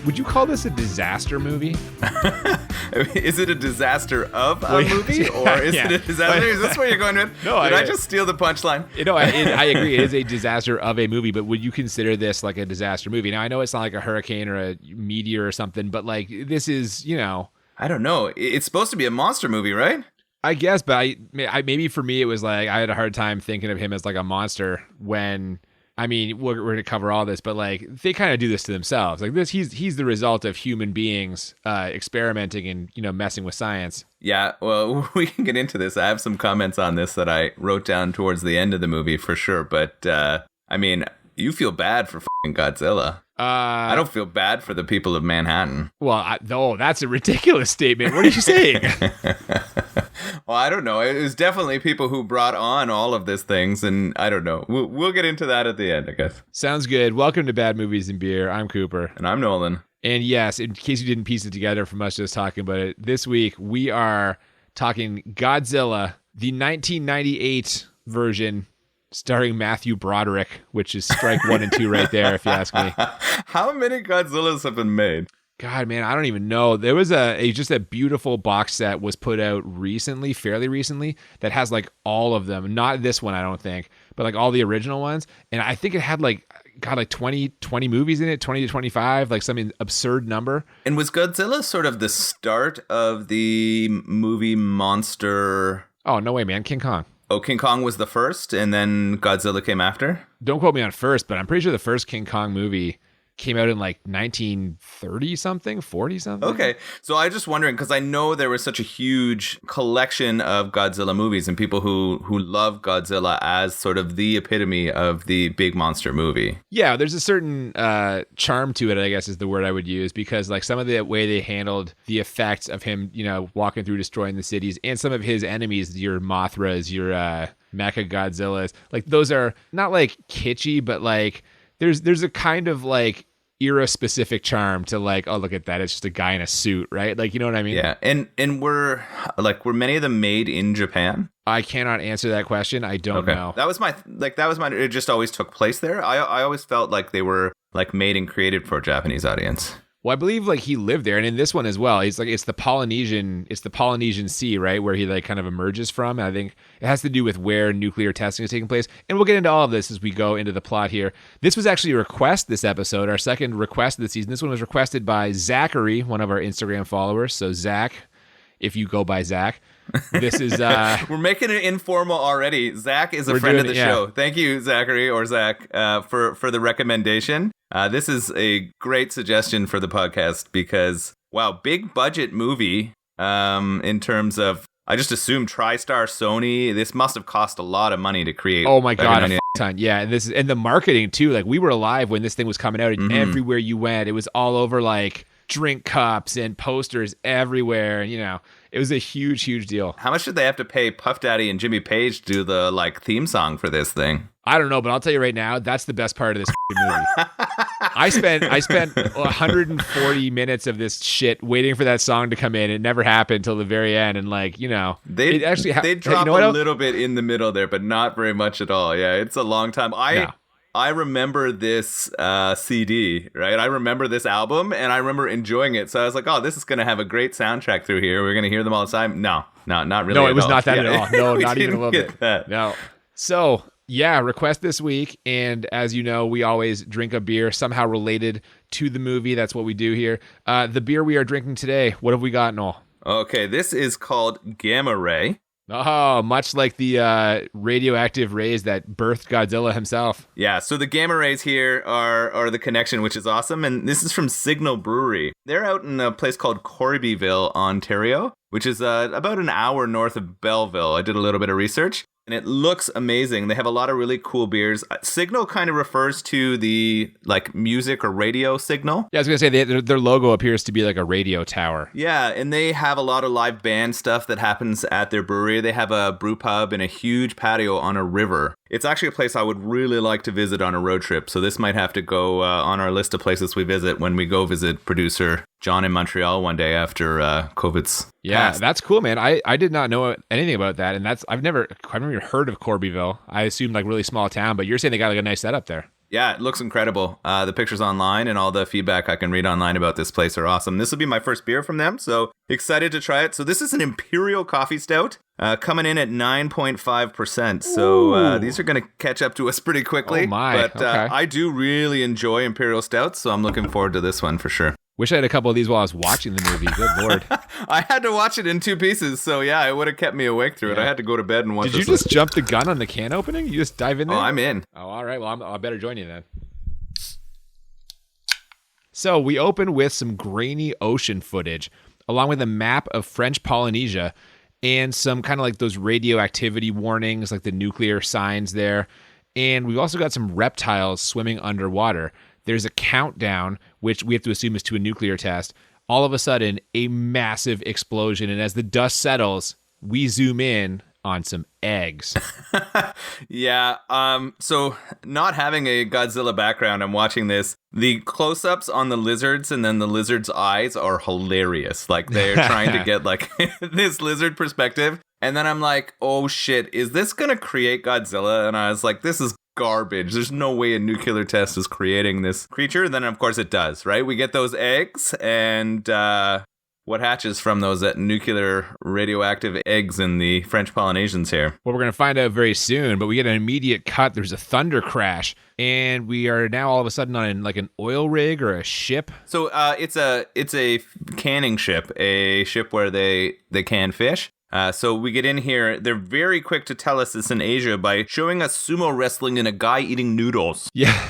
would you call this a disaster movie? Is it a disaster of a movie, or is it a disaster? Is this where you're going with? No, Did I just steal the punchline? I agree. It is a disaster of a movie, but would you consider this like a disaster movie? Now, I know it's not like a hurricane or a meteor or something, but like this is, I don't know. It's supposed to be a monster movie, right? I guess, but I maybe for me it was like I had a hard time thinking of him as like a monster when. I mean, we're going to cover all this, but like they kind of do this to themselves. Like this, he's the result of human beings experimenting and messing with science. Yeah, well, we can get into this. I have some comments on this that I wrote down towards the end of the movie for sure. But I mean, you feel bad for fucking Godzilla. I don't feel bad for the people of Manhattan. Well, that's a ridiculous statement. What are you saying? Well, I don't know. It was definitely people who brought on all of these things, and I don't know. We'll get into that at the end, I guess. Sounds good. Welcome to Bad Movies and Beer. I'm Cooper. And I'm Nolan. And yes, in case you didn't piece it together from us just talking about it, this week we are talking Godzilla, the 1998 version, starring Matthew Broderick, which is strike 1 and 2 right there, if you ask me. How many Godzillas have been made? God, man, I don't even know. There was just a beautiful box set was put out recently, fairly recently, that has like all of them. Not this one, I don't think, but like all the original ones. And I think it had like 20 movies in it, 20 to 25, like some absurd number. And was Godzilla sort of the start of the movie monster? Oh, no way, man. King Kong. Oh, King Kong was the first, and then Godzilla came after? Don't quote me on first, but I'm pretty sure the first King Kong movie came out in like 1930 something, 40 something. Okay, so I was just wondering, because I know there was such a huge collection of Godzilla movies and people who love Godzilla as sort of the epitome of the big monster movie. Yeah, there's a certain charm to it, I guess is the word I would use, because like some of the way they handled the effects of him, walking through destroying the cities, and some of his enemies, your Mothras, your Mecha Godzillas, like those are not like kitschy, but like there's a kind of like era specific charm to like, oh, look at that, it's just a guy in a suit, right? Like, you know what I mean? Yeah. And were many of them made in Japan? I cannot answer that question. I don't know. That was my it just always took place there. I always felt like they were like made and created for a Japanese audience. Well, I believe like he lived there, and in this one as well, he's like it's the Polynesian Sea, right, where he like kind of emerges from. And I think it has to do with where nuclear testing is taking place, and we'll get into all of this as we go into the plot here. This was actually a request this episode, our second request of the season. This one was requested by Zachary, one of our Instagram followers. So Zach, if you go by Zach, this is we're making it informal already. Zach is a friend of the show. Thank you, Zachary or Zach, for the recommendation. This is a great suggestion for the podcast because, wow, big budget movie in terms of, I just assumed TriStar, Sony, this must have cost a lot of money to create. Oh my God, a ton. Yeah, and the marketing too. Like we were alive when this thing was coming out, and everywhere you went, it was all over like drink cups and posters everywhere. And, it was a huge, huge deal. How much did they have to pay Puff Daddy and Jimmy Page to do the like theme song for this thing? I don't know, but I'll tell you right now, that's the best part of this movie. I spent 140 minutes of this shit waiting for that song to come in. It never happened till the very end, and like they drop a little bit in the middle there, but not very much at all. Yeah, it's a long time. I remember this CD, right? I remember this album, and I remember enjoying it. So I was like, oh, this is going to have a great soundtrack through here. We're going to hear them all the time. No, not really. No, it was not that at all. No, not even a little bit. That. No. So, yeah, request this week. And as you know, we always drink a beer somehow related to the movie. That's what we do here. The beer we are drinking today, what have we got, Noel? Okay, this is called Gamma Ray. Oh, much like the radioactive rays that birthed Godzilla himself. Yeah, so the gamma rays here are the connection, which is awesome. And this is from Signal Brewery. They're out in a place called Corbyville, Ontario, which is about an hour north of Belleville. I did a little bit of research. And it looks amazing. They have a lot of really cool beers. Signal kind of refers to the like music or radio signal. Yeah, I was going to say their logo appears to be like a radio tower. Yeah, and they have a lot of live band stuff that happens at their brewery. They have a brew pub and a huge patio on a river. It's actually a place I would really like to visit on a road trip. So this might have to go on our list of places we visit when we go visit producer John in Montreal one day after COVID's passed. That's cool, man. I did not know anything about that, and I've never even heard of Corbyville. I assumed like really small town, but you're saying they got like a nice setup there. Yeah, it looks incredible. The pictures online and all the feedback I can read online about this place are awesome. This will be my first beer from them, so excited to try it. So this is an Imperial Coffee Stout, coming in at 9.5%. So these are going to catch up to us pretty quickly. Oh my, but okay. I do really enjoy Imperial Stouts, so I'm looking forward to this one for sure. Wish I had a couple of these while I was watching the movie. Good Lord. I had to watch it in 2 pieces, so yeah, it would have kept me awake through it. I had to go to bed and watch Did you this just jump the gun on the can opening? You just dive in there? Oh, I'm in. Oh, all right. Well, I better join you then. So we open with some grainy ocean footage, along with a map of French Polynesia and some kind of like those radioactivity warnings, like the nuclear signs there. And we've also got some reptiles swimming underwater. There's a countdown, which we have to assume is to a nuclear test. All of a sudden, a massive explosion. And as the dust settles, we zoom in on some eggs. Yeah. So not having a Godzilla background, I'm watching this. The close-ups on the lizards and then the lizard's eyes are hilarious. Like they're trying to get like this lizard perspective. And then I'm like, oh shit, is this going to create Godzilla? And I was like, this is garbage. There's no way a nuclear test is creating this creature. And then of course it does, right? We get those eggs and what hatches from those nuclear radioactive eggs in the French Polynesians here? Well, we're going to find out very soon, but we get an immediate cut. There's a thunder crash, and we are now all of a sudden on like an oil rig or a ship. So it's a canning ship, a ship where they can fish. So we get in here. They're very quick to tell us it's in Asia by showing us sumo wrestling and a guy eating noodles. Yeah.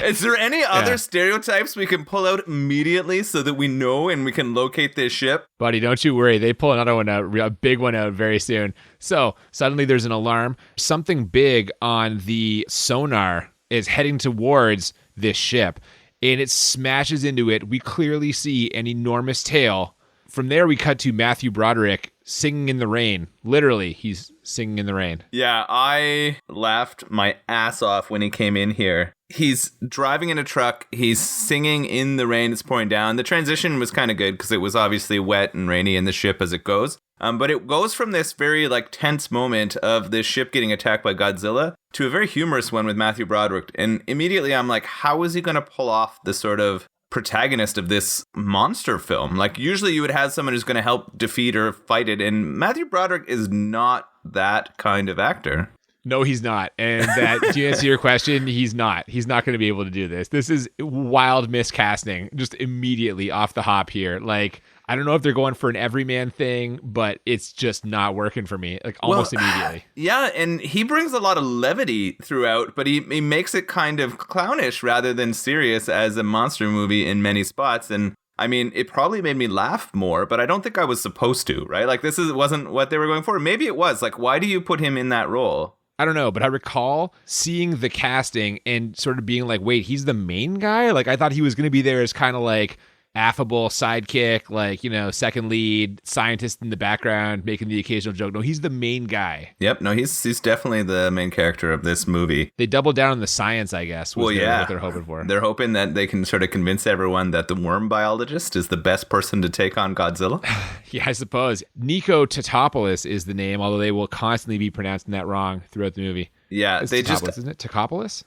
Is there any other stereotypes we can pull out immediately so that we know and we can locate this ship? Buddy, don't you worry. They pull another one out, a big one out very soon. So suddenly there's an alarm. Something big on the sonar is heading towards this ship, and it smashes into it. We clearly see an enormous tail. From there, we cut to Matthew Broderick singing in the rain. Literally, he's singing in the rain. Yeah, I laughed my ass off when he came in here. He's driving in a truck. He's singing in the rain. It's pouring down. The transition was kind of good because it was obviously wet and rainy in the ship as it goes. But it goes from this very like tense moment of this ship getting attacked by Godzilla to a very humorous one with Matthew Broderick. And immediately I'm like, how is he going to pull off this sort of protagonist of this monster film? Like usually you would have someone who's going to help defeat or fight it, and Matthew Broderick is not that kind of actor. No, he's not. And that, to answer your question, he's not going to be able to do this. This is wild miscasting just immediately off the hop here. Like, I don't know if they're going for an everyman thing, but it's just not working for me, like almost immediately. Yeah, and he brings a lot of levity throughout, but he makes it kind of clownish rather than serious as a monster movie in many spots. And I mean, it probably made me laugh more, but I don't think I was supposed to, right? Like wasn't what they were going for. Maybe it was. Like, why do you put him in that role? I don't know, but I recall seeing the casting and sort of being like, wait, he's the main guy? Like, I thought he was going to be there as kind of like affable sidekick, like, you know, second lead, scientist in the background, making the occasional joke. No, he's the main guy. Yep, no, he's definitely the main character of this movie. They doubled down on the science, I guess, what they're hoping for. They're hoping that they can sort of convince everyone that the worm biologist is the best person to take on Godzilla. Yeah, I suppose. Nico Tatopoulos is the name, although they will constantly be pronouncing that wrong throughout the movie. Yeah, it's they Tatopoulos, isn't it? Takopoulos?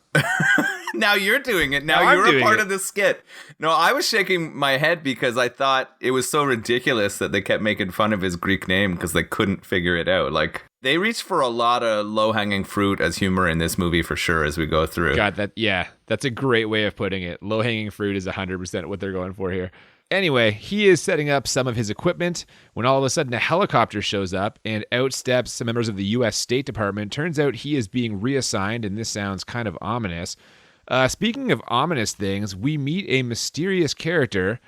Now you're doing it. Now you're a part of the skit. No, I was shaking my head because I thought it was so ridiculous that they kept making fun of his Greek name because they couldn't figure it out. Like, they reached for a lot of low-hanging fruit as humor in this movie for sure as we go through. God, that's a great way of putting it. Low-hanging fruit is 100% what they're going for here. Anyway, he is setting up some of his equipment when all of a sudden a helicopter shows up and out steps some members of the U.S. State Department. Turns out he is being reassigned, and this sounds kind of ominous. Speaking of ominous things, we meet a mysterious character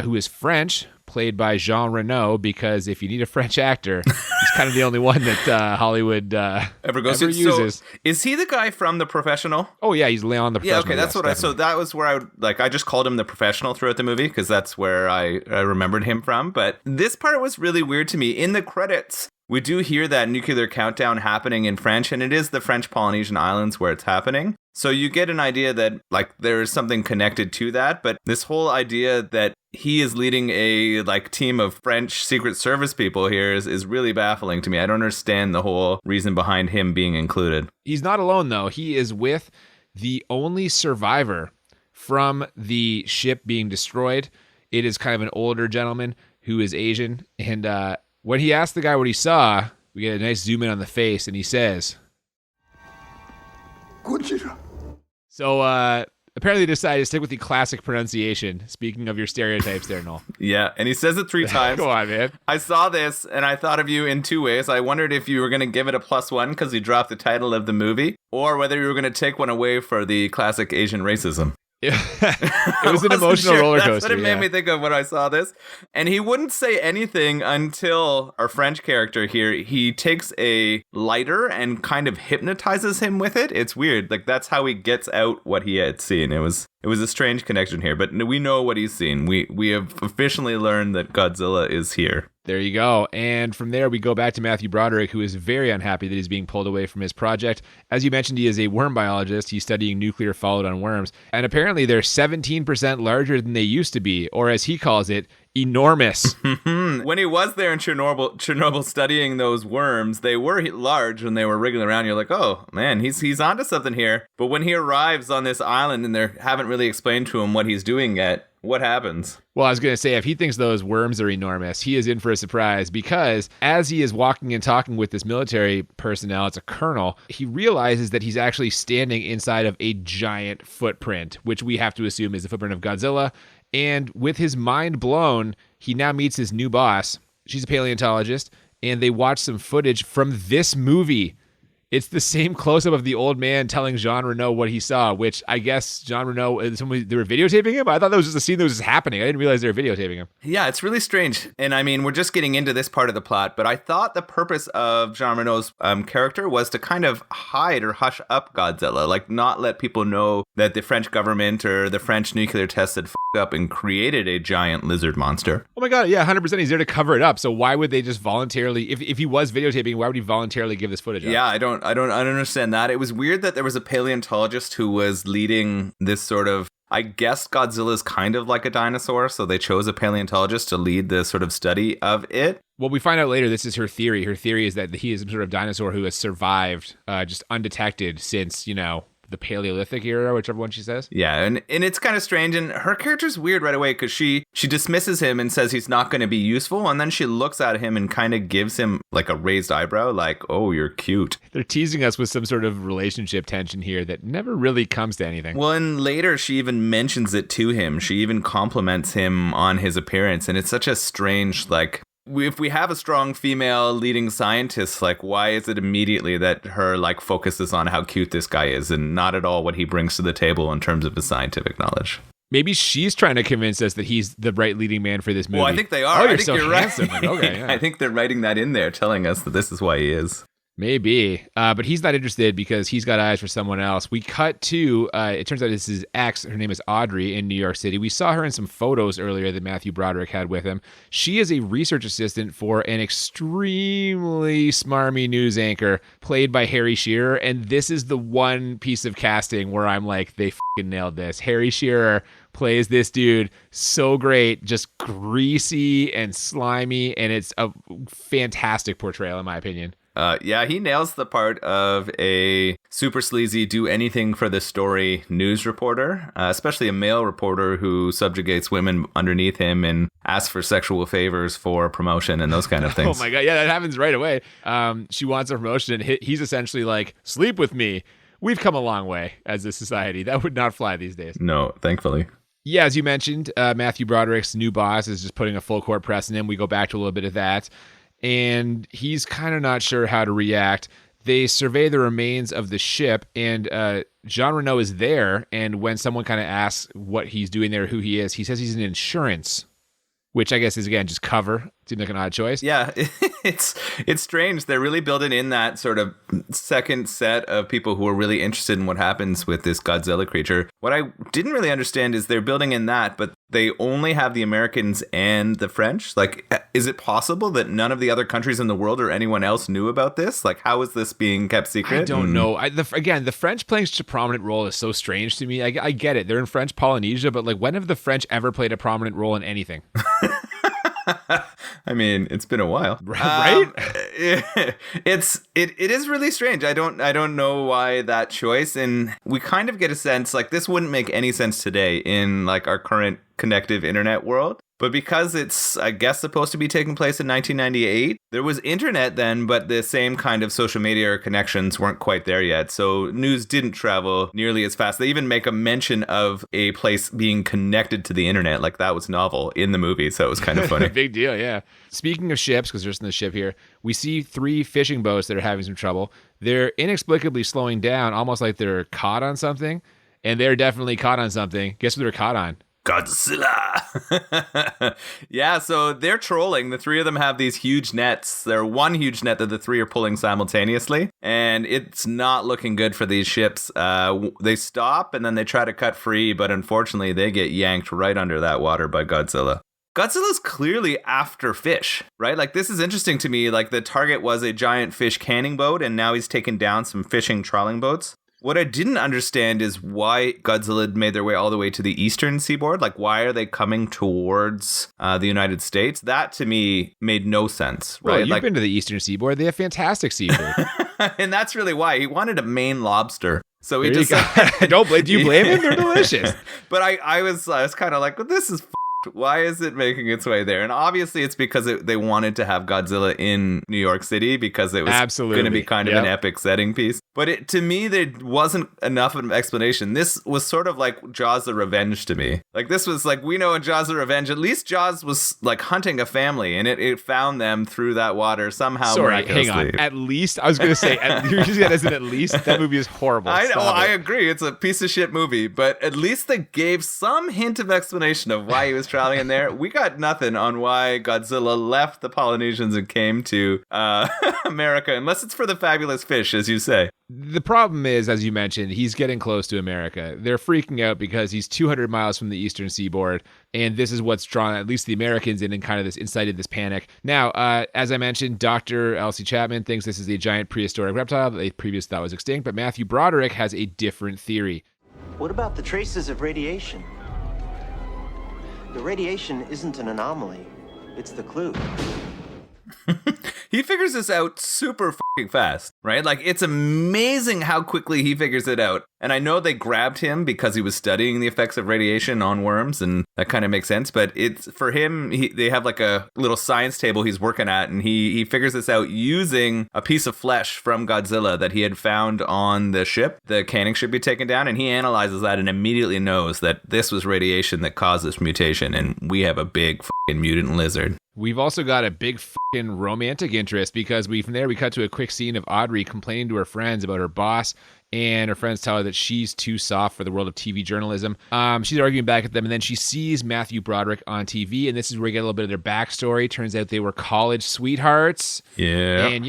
who is French, played by Jean Reno, because if you need a French actor, he's kind of the only one that Hollywood ever uses. So, is he the guy from The Professional? Oh, yeah, he's Leon the Professional. Yeah, okay, that's what so that was where I just called him The Professional throughout the movie, because that's where I remembered him from. But this part was really weird to me. In the credits, we do hear that nuclear countdown happening in French, and it is the French Polynesian Islands where it's happening. So you get an idea that like there is something connected to that, but this whole idea that he is leading a like team of French Secret Service people here is really baffling to me. I don't understand the whole reason behind him being included. He's not alone, though. He is with the only survivor from the ship being destroyed. It is kind of an older gentleman who is Asian. And when he asked the guy what he saw, we get a nice zoom in on the face, and he says, Godzilla. So apparently they decided to stick with the classic pronunciation. Speaking of your stereotypes there, Noel. Yeah, and he says it 3 times. Go on, man. I saw this, and I thought of you in 2 ways. I wondered if you were going to give it a +1 because you dropped the title of the movie, or whether you were going to take one away for the classic Asian racism. It was an emotional roller coaster. That's what it made me think of when I saw this. And he wouldn't say anything until our French character here, he takes a lighter and kind of hypnotizes him with it. It's weird. Like, that's how he gets out what he had seen. It was a strange connection here, but we know what he's seen. We have officially learned that Godzilla is here. There you go. And from there, we go back to Matthew Broderick, who is very unhappy that he's being pulled away from his project. As you mentioned, he is a worm biologist. He's studying nuclear fallout on worms. And apparently, they're 17% larger than they used to be, or as he calls it, enormous. When he was there in Chernobyl studying those worms, they were large when they were wriggling around. You're like, oh, man, he's onto something here. But when he arrives on this island and they haven't really explained to him what he's doing yet, what happens? Well, I was going to say, if he thinks those worms are enormous, he is in for a surprise, because as he is walking and talking with this military personnel, it's a colonel, he realizes that he's actually standing inside of a giant footprint, which we have to assume is the footprint of Godzilla. And with his mind blown, he now meets his new boss. She's a paleontologist, and they watch some footage from this movie. It's the same close-up of the old man telling Jean Reno what he saw, which I guess Jean Reno, they were videotaping him? I thought that was just a scene that was just happening. I didn't realize they were videotaping him. Yeah, it's really strange. And I mean, we're just getting into this part of the plot, but I thought the purpose of Jean Reno's character was to kind of hide or hush up Godzilla, like not let people know that the French government or the French nuclear tests had f***ed up and created a giant lizard monster. Oh my God, yeah, 100%. He's there to cover it up. So why would they just voluntarily, if he was videotaping, why would he voluntarily give this footage up? Yeah, I don't understand that. It was weird that there was a paleontologist who was leading this sort of, I guess Godzilla's kind of like a dinosaur, so they chose a paleontologist to lead the sort of study of it. Well, we find out later this is her theory. Her theory is that he is some sort of dinosaur who has survived just undetected since, the Paleolithic era, whichever one she says. Yeah, and it's kind of strange, and her character's weird right away because she dismisses him and says he's not going to be useful, and then she looks at him and kind of gives him like a raised eyebrow, like, oh, you're cute. They're teasing us with some sort of relationship tension here that never really comes to anything. Well, and later she even mentions it to him. She even compliments him on his appearance, and it's such a strange, like, if we have a strong female leading scientist, like, why is it immediately that her, like, focuses on how cute this guy is and not at all what he brings to the table in terms of his scientific knowledge? Maybe she's trying to convince us that he's the right leading man for this movie. Well, I think they are. Oh, I think you're handsome. right. Okay, yeah. I think they're writing that in there, telling us that this is why he is. Maybe, but he's not interested because he's got eyes for someone else. We cut to, it turns out this is his ex. Her name is Audrey in New York City. We saw her in some photos earlier that Matthew Broderick had with him. She is a research assistant for an extremely smarmy news anchor played by Harry Shearer. And this is the one piece of casting where I'm like, they fucking nailed this. Harry Shearer plays this dude so great, just greasy and slimy. And it's a fantastic portrayal, in my opinion. Yeah, he nails the part of a super sleazy, do anything for the story news reporter, especially a male reporter who subjugates women underneath him and asks for sexual favors for promotion and those kind of things. Oh my God, yeah, that happens right away. She wants a promotion, and he's essentially like, sleep with me. We've come a long way as a society. That would not fly these days. No, thankfully. Yeah, as you mentioned, Matthew Broderick's new boss is just putting a full court press on him. We go back to a little bit of that. And he's kind of not sure how to react. They survey the remains of the ship, and Jean Reno is there. And when someone kind of asks what he's doing there, who he is, he says he's in insurance, which I guess is, again, just cover. Seems like an odd choice. Yeah, it's strange. They're really building in that sort of second set of people who are really interested in what happens with this Godzilla creature. What I didn't really understand is they're building in that, but they only have the Americans and the French? Like, is it possible that none of the other countries in the world or anyone else knew about this? Like, how is this being kept secret? I don't know. Again, the French playing such a prominent role is so strange to me. I get it. They're in French Polynesia, but like, when have the French ever played a prominent role in anything? I mean, it's been a while, right? It is really strange. I don't know why that choice, and we kind of get a sense like this wouldn't make any sense today in like our current connective internet world. But because it's, I guess, supposed to be taking place in 1998, there was internet then, but the same kind of social media connections weren't quite there yet. So news didn't travel nearly as fast. They even make a mention of a place being connected to the internet. Like that was novel in the movie. So it was kind of funny. Big deal, yeah. Speaking of ships, because there's in the ship here, we see 3 fishing boats that are having some trouble. They're inexplicably slowing down, almost like they're caught on something. And they're definitely caught on something. Guess what they're caught on? Godzilla. Yeah, so they're trolling. The 3 of them have these huge nets. They're one huge net that the 3 are pulling simultaneously, and it's not looking good for these ships. They stop and then they try to cut free, but unfortunately they get yanked right under that water by Godzilla. Godzilla's clearly after fish, right? Like, this is interesting to me. Like, the target was a giant fish canning boat, and now he's taken down some fishing trawling boats. What I didn't understand is why Godzilla made their way all the way to the eastern seaboard. Like, why are they coming towards the United States? That, to me, made no sense, right? Well, you've been to the eastern seaboard. They have fantastic seafood. And that's really why. He wanted a Maine lobster. So he there just... Do you blame him? They're delicious. But I was kind of like, well, this is why is it making its way there? And obviously it's because they wanted to have Godzilla in New York City because it was going to be kind of an epic setting piece. But to me, there wasn't enough of an explanation. This was sort of like Jaws the Revenge to me. Like, this was like, we know in Jaws the Revenge, at least Jaws was like hunting a family, and it found them through that water somehow miraculously. Hang on. At least, I was going to say, you're using that as an at least? That movie is horrible. I know, I agree. It's a piece of shit movie, but at least they gave some hint of explanation of why he was traveling in there. We got nothing on why Godzilla left the Polynesians and came to America, unless it's for the fabulous fish, as you say. The problem is, as you mentioned, he's getting close to America. They're freaking out because he's 200 miles from the eastern seaboard, and this is what's drawn at least the Americans in and kind of incited this panic. Now, as I mentioned, Dr. Elsie Chapman thinks this is a giant prehistoric reptile that they previously thought was extinct, but Matthew Broderick has a different theory. What about the traces of radiation? The radiation isn't an anomaly. It's the clue. He figures this out super fucking fast, right? Like, it's amazing how quickly he figures it out. And I know they grabbed him because he was studying the effects of radiation on worms, and that kind of makes sense. But it's for him, they have like a little science table he's working at, and he figures this out using a piece of flesh from Godzilla that he had found on the ship. The canning should be taken down, and he analyzes that and immediately knows that this was radiation that caused this mutation, and we have a big fucking mutant lizard. We've also got a big fucking romantic interest because from there we cut to a quick scene of Audrey complaining to her friends about her boss, and her friends tell her that she's too soft for the world of TV journalism. She's arguing back at them, and then she sees Matthew Broderick on TV, and this is where we get a little bit of their backstory. Turns out they were college sweethearts. Yeah. And,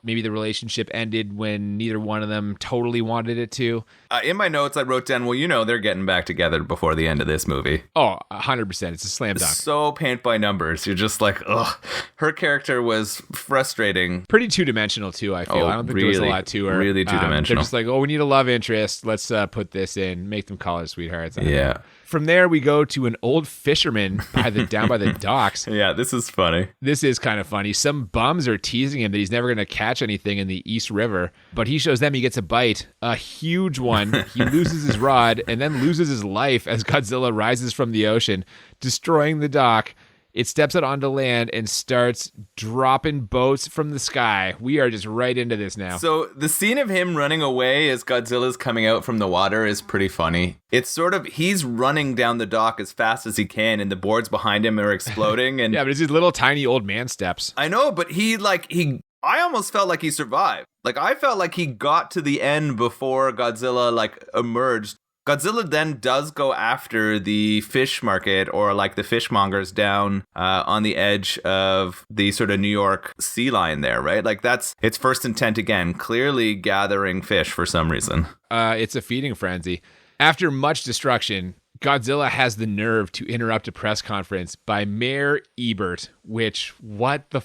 maybe the relationship ended when neither one of them totally wanted it to. In my notes, I wrote down, they're getting back together before the end of this movie. Oh, 100%. It's a slam dunk. So paint by numbers. You're just like, ugh. Her character was frustrating. Pretty two-dimensional, too, I feel. I don't think there was a lot to her. Really two-dimensional. They're just like, we need a love interest. Let's put this in. Make them college sweethearts. Yeah. From there, we go to an old fisherman down by the docks. Yeah, this is funny. This is kind of funny. Some bums are teasing him that he's never going to catch anything in the East River, but he shows them he gets a bite, a huge one. He loses his rod and then loses his life as Godzilla rises from the ocean, destroying the dock. It steps out onto land and starts dropping boats from the sky. We are just right into this now. So the scene of him running away as Godzilla's coming out from the water is pretty funny. It's sort of, he's running down the dock as fast as he can, and the boards behind him are exploding. And yeah, but it's these little tiny old man steps. I know, but I almost felt like he survived. Like, I felt like he got to the end before Godzilla, emerged. Godzilla then does go after the fish market, or the fishmongers down on the edge of the sort of New York sea line there, right? That's its first intent again, clearly gathering fish for some reason. It's a feeding frenzy. After much destruction, Godzilla has the nerve to interrupt a press conference by Mayor Ebert, which, what the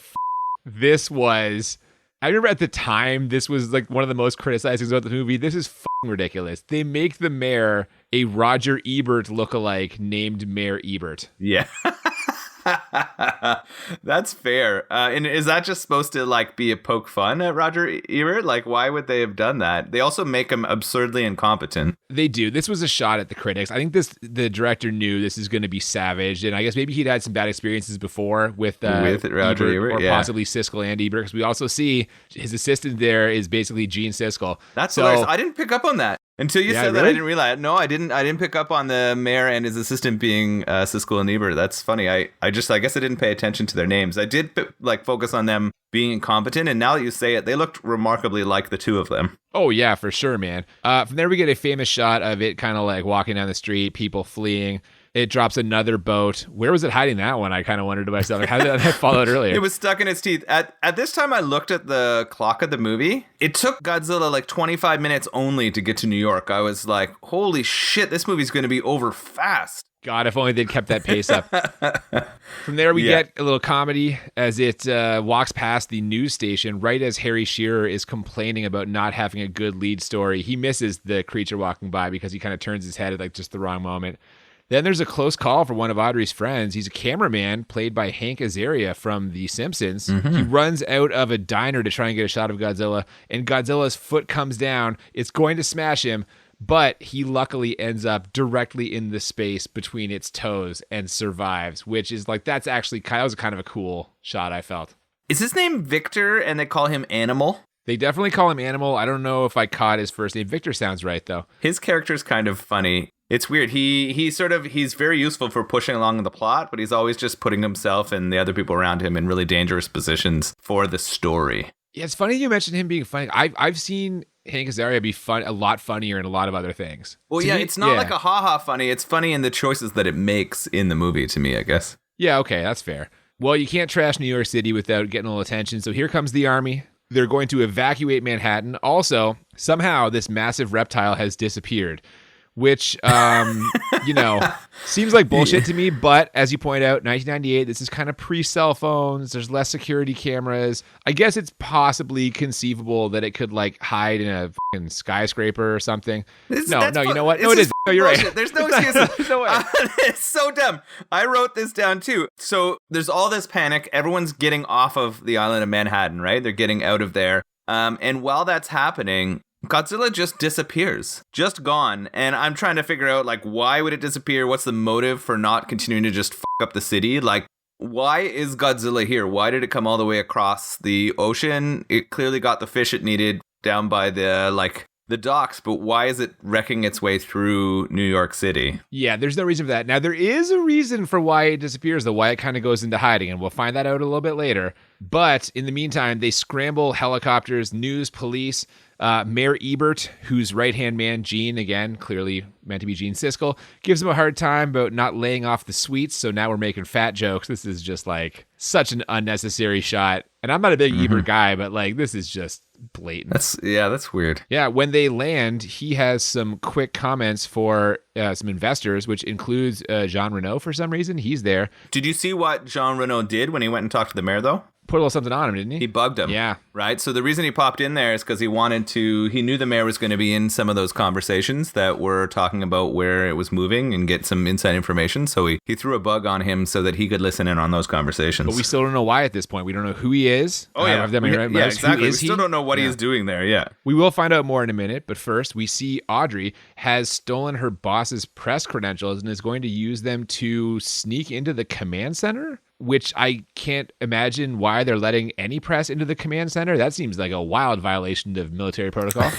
this was... I remember at the time, this was like one of the most criticized things about the movie. This is ridiculous. They make the mayor a Roger Ebert lookalike named Mayor Ebert. Yeah. That's fair. And is that just supposed to like be a poke fun at Roger Ebert? Like, why would they have done that? They also make him absurdly incompetent. They do. This was a shot at the critics. I think the director knew this is going to be savage, and I guess maybe he'd had some bad experiences before with Roger Ebert, or possibly Siskel and Ebert, because we also see his assistant there is basically Gene Siskel. That's hilarious. I didn't pick up on that. Until you said that, I didn't realize. No, I didn't pick up on the mayor and his assistant being Siskel and Ebert. That's funny. I guess I didn't pay attention to their names. I did focus on them being incompetent, and now that you say it, they looked remarkably like the two of them. Oh yeah, for sure, man. From there we get a famous shot of it kind of like walking down the street, people fleeing. It drops another boat. Where was it hiding that one? I kind of wondered to myself, like, how did that fall out earlier? It was stuck in its teeth. At this time, I looked at the clock of the movie. It took Godzilla like 25 minutes only to get to New York. I was like, holy shit, this movie's going to be over fast. God, if only they'd kept that pace up. From there, we get a little comedy as it walks past the news station right as Harry Shearer is complaining about not having a good lead story. He misses the creature walking by because he kind of turns his head at like just the wrong moment. Then there's a close call for one of Audrey's friends. He's a cameraman played by Hank Azaria from The Simpsons. Mm-hmm. He runs out of a diner to try and get a shot of Godzilla, and Godzilla's foot comes down. It's going to smash him, but he luckily ends up directly in the space between its toes and survives, which is like, that was kind of a cool shot, I felt. Is his name Victor and they call him Animal? They definitely call him Animal. I don't know if I caught his first name. Victor sounds right, though. His character's kind of funny. It's weird. He's very useful for pushing along the plot, but he's always just putting himself and the other people around him in really dangerous positions for the story. Yeah, it's funny you mentioned him being funny. I've seen Hank Azaria be a lot funnier in a lot of other things. Well, it's not like a ha-ha funny. It's funny in the choices that it makes in the movie, to me, I guess. Yeah, okay, that's fair. Well, you can't trash New York City without getting a little attention, so here comes the army. They're going to evacuate Manhattan. Also, somehow this massive reptile has disappeared, which, seems like bullshit to me. But as you point out, 1998, this is kind of pre-cell phones. There's less security cameras. I guess it's possibly conceivable that it could like hide in a fucking skyscraper or something. You know what? No, it isn't. No, you're right. There's no excuse. There's no way. It's so dumb. I wrote this down too. So there's all this panic. Everyone's getting off of the island of Manhattan, right? They're getting out of there. And while that's happening, Godzilla just disappears, just gone. And I'm trying to figure out, like, why would it disappear? What's the motive for not continuing to just fuck up the city? Like, why is Godzilla here? Why did it come all the way across the ocean? It clearly got the fish it needed down by the docks, but why is it wrecking its way through New York City? Yeah, there's no reason for that. Now, there is a reason for why it disappears, though, why it kind of goes into hiding, and we'll find that out a little bit later. But in the meantime, they scramble helicopters, news, police. Mayor Ebert, whose right-hand man, Gene, again, clearly meant to be Gene Siskel, gives him a hard time about not laying off the sweets, so now we're making fat jokes. This is just, like, such an unnecessary shot. And I'm not a big Ebert guy, but, like, this is just blatant. That's weird. Yeah, when they land, he has some quick comments for some investors, which includes Jean Reno for some reason. He's there. Did you see what Jean Reno did when he went and talked to the mayor, though? Put a little something on him, didn't he? He bugged him. Yeah. Right? So the reason he popped in there is because he knew the mayor was going to be in some of those conversations that were talking about where it was moving and get some inside information. So he threw a bug on him so that he could listen in on those conversations. But we still don't know why at this point. We don't know who he is. Oh, yeah. Exactly. We still don't know what he is doing there. Yeah. We will find out more in a minute. But first, we see Audrey has stolen her boss's press credentials and is going to use them to sneak into the command center, which I can't imagine why they're letting any press into the command center. That seems like a wild violation of military protocol.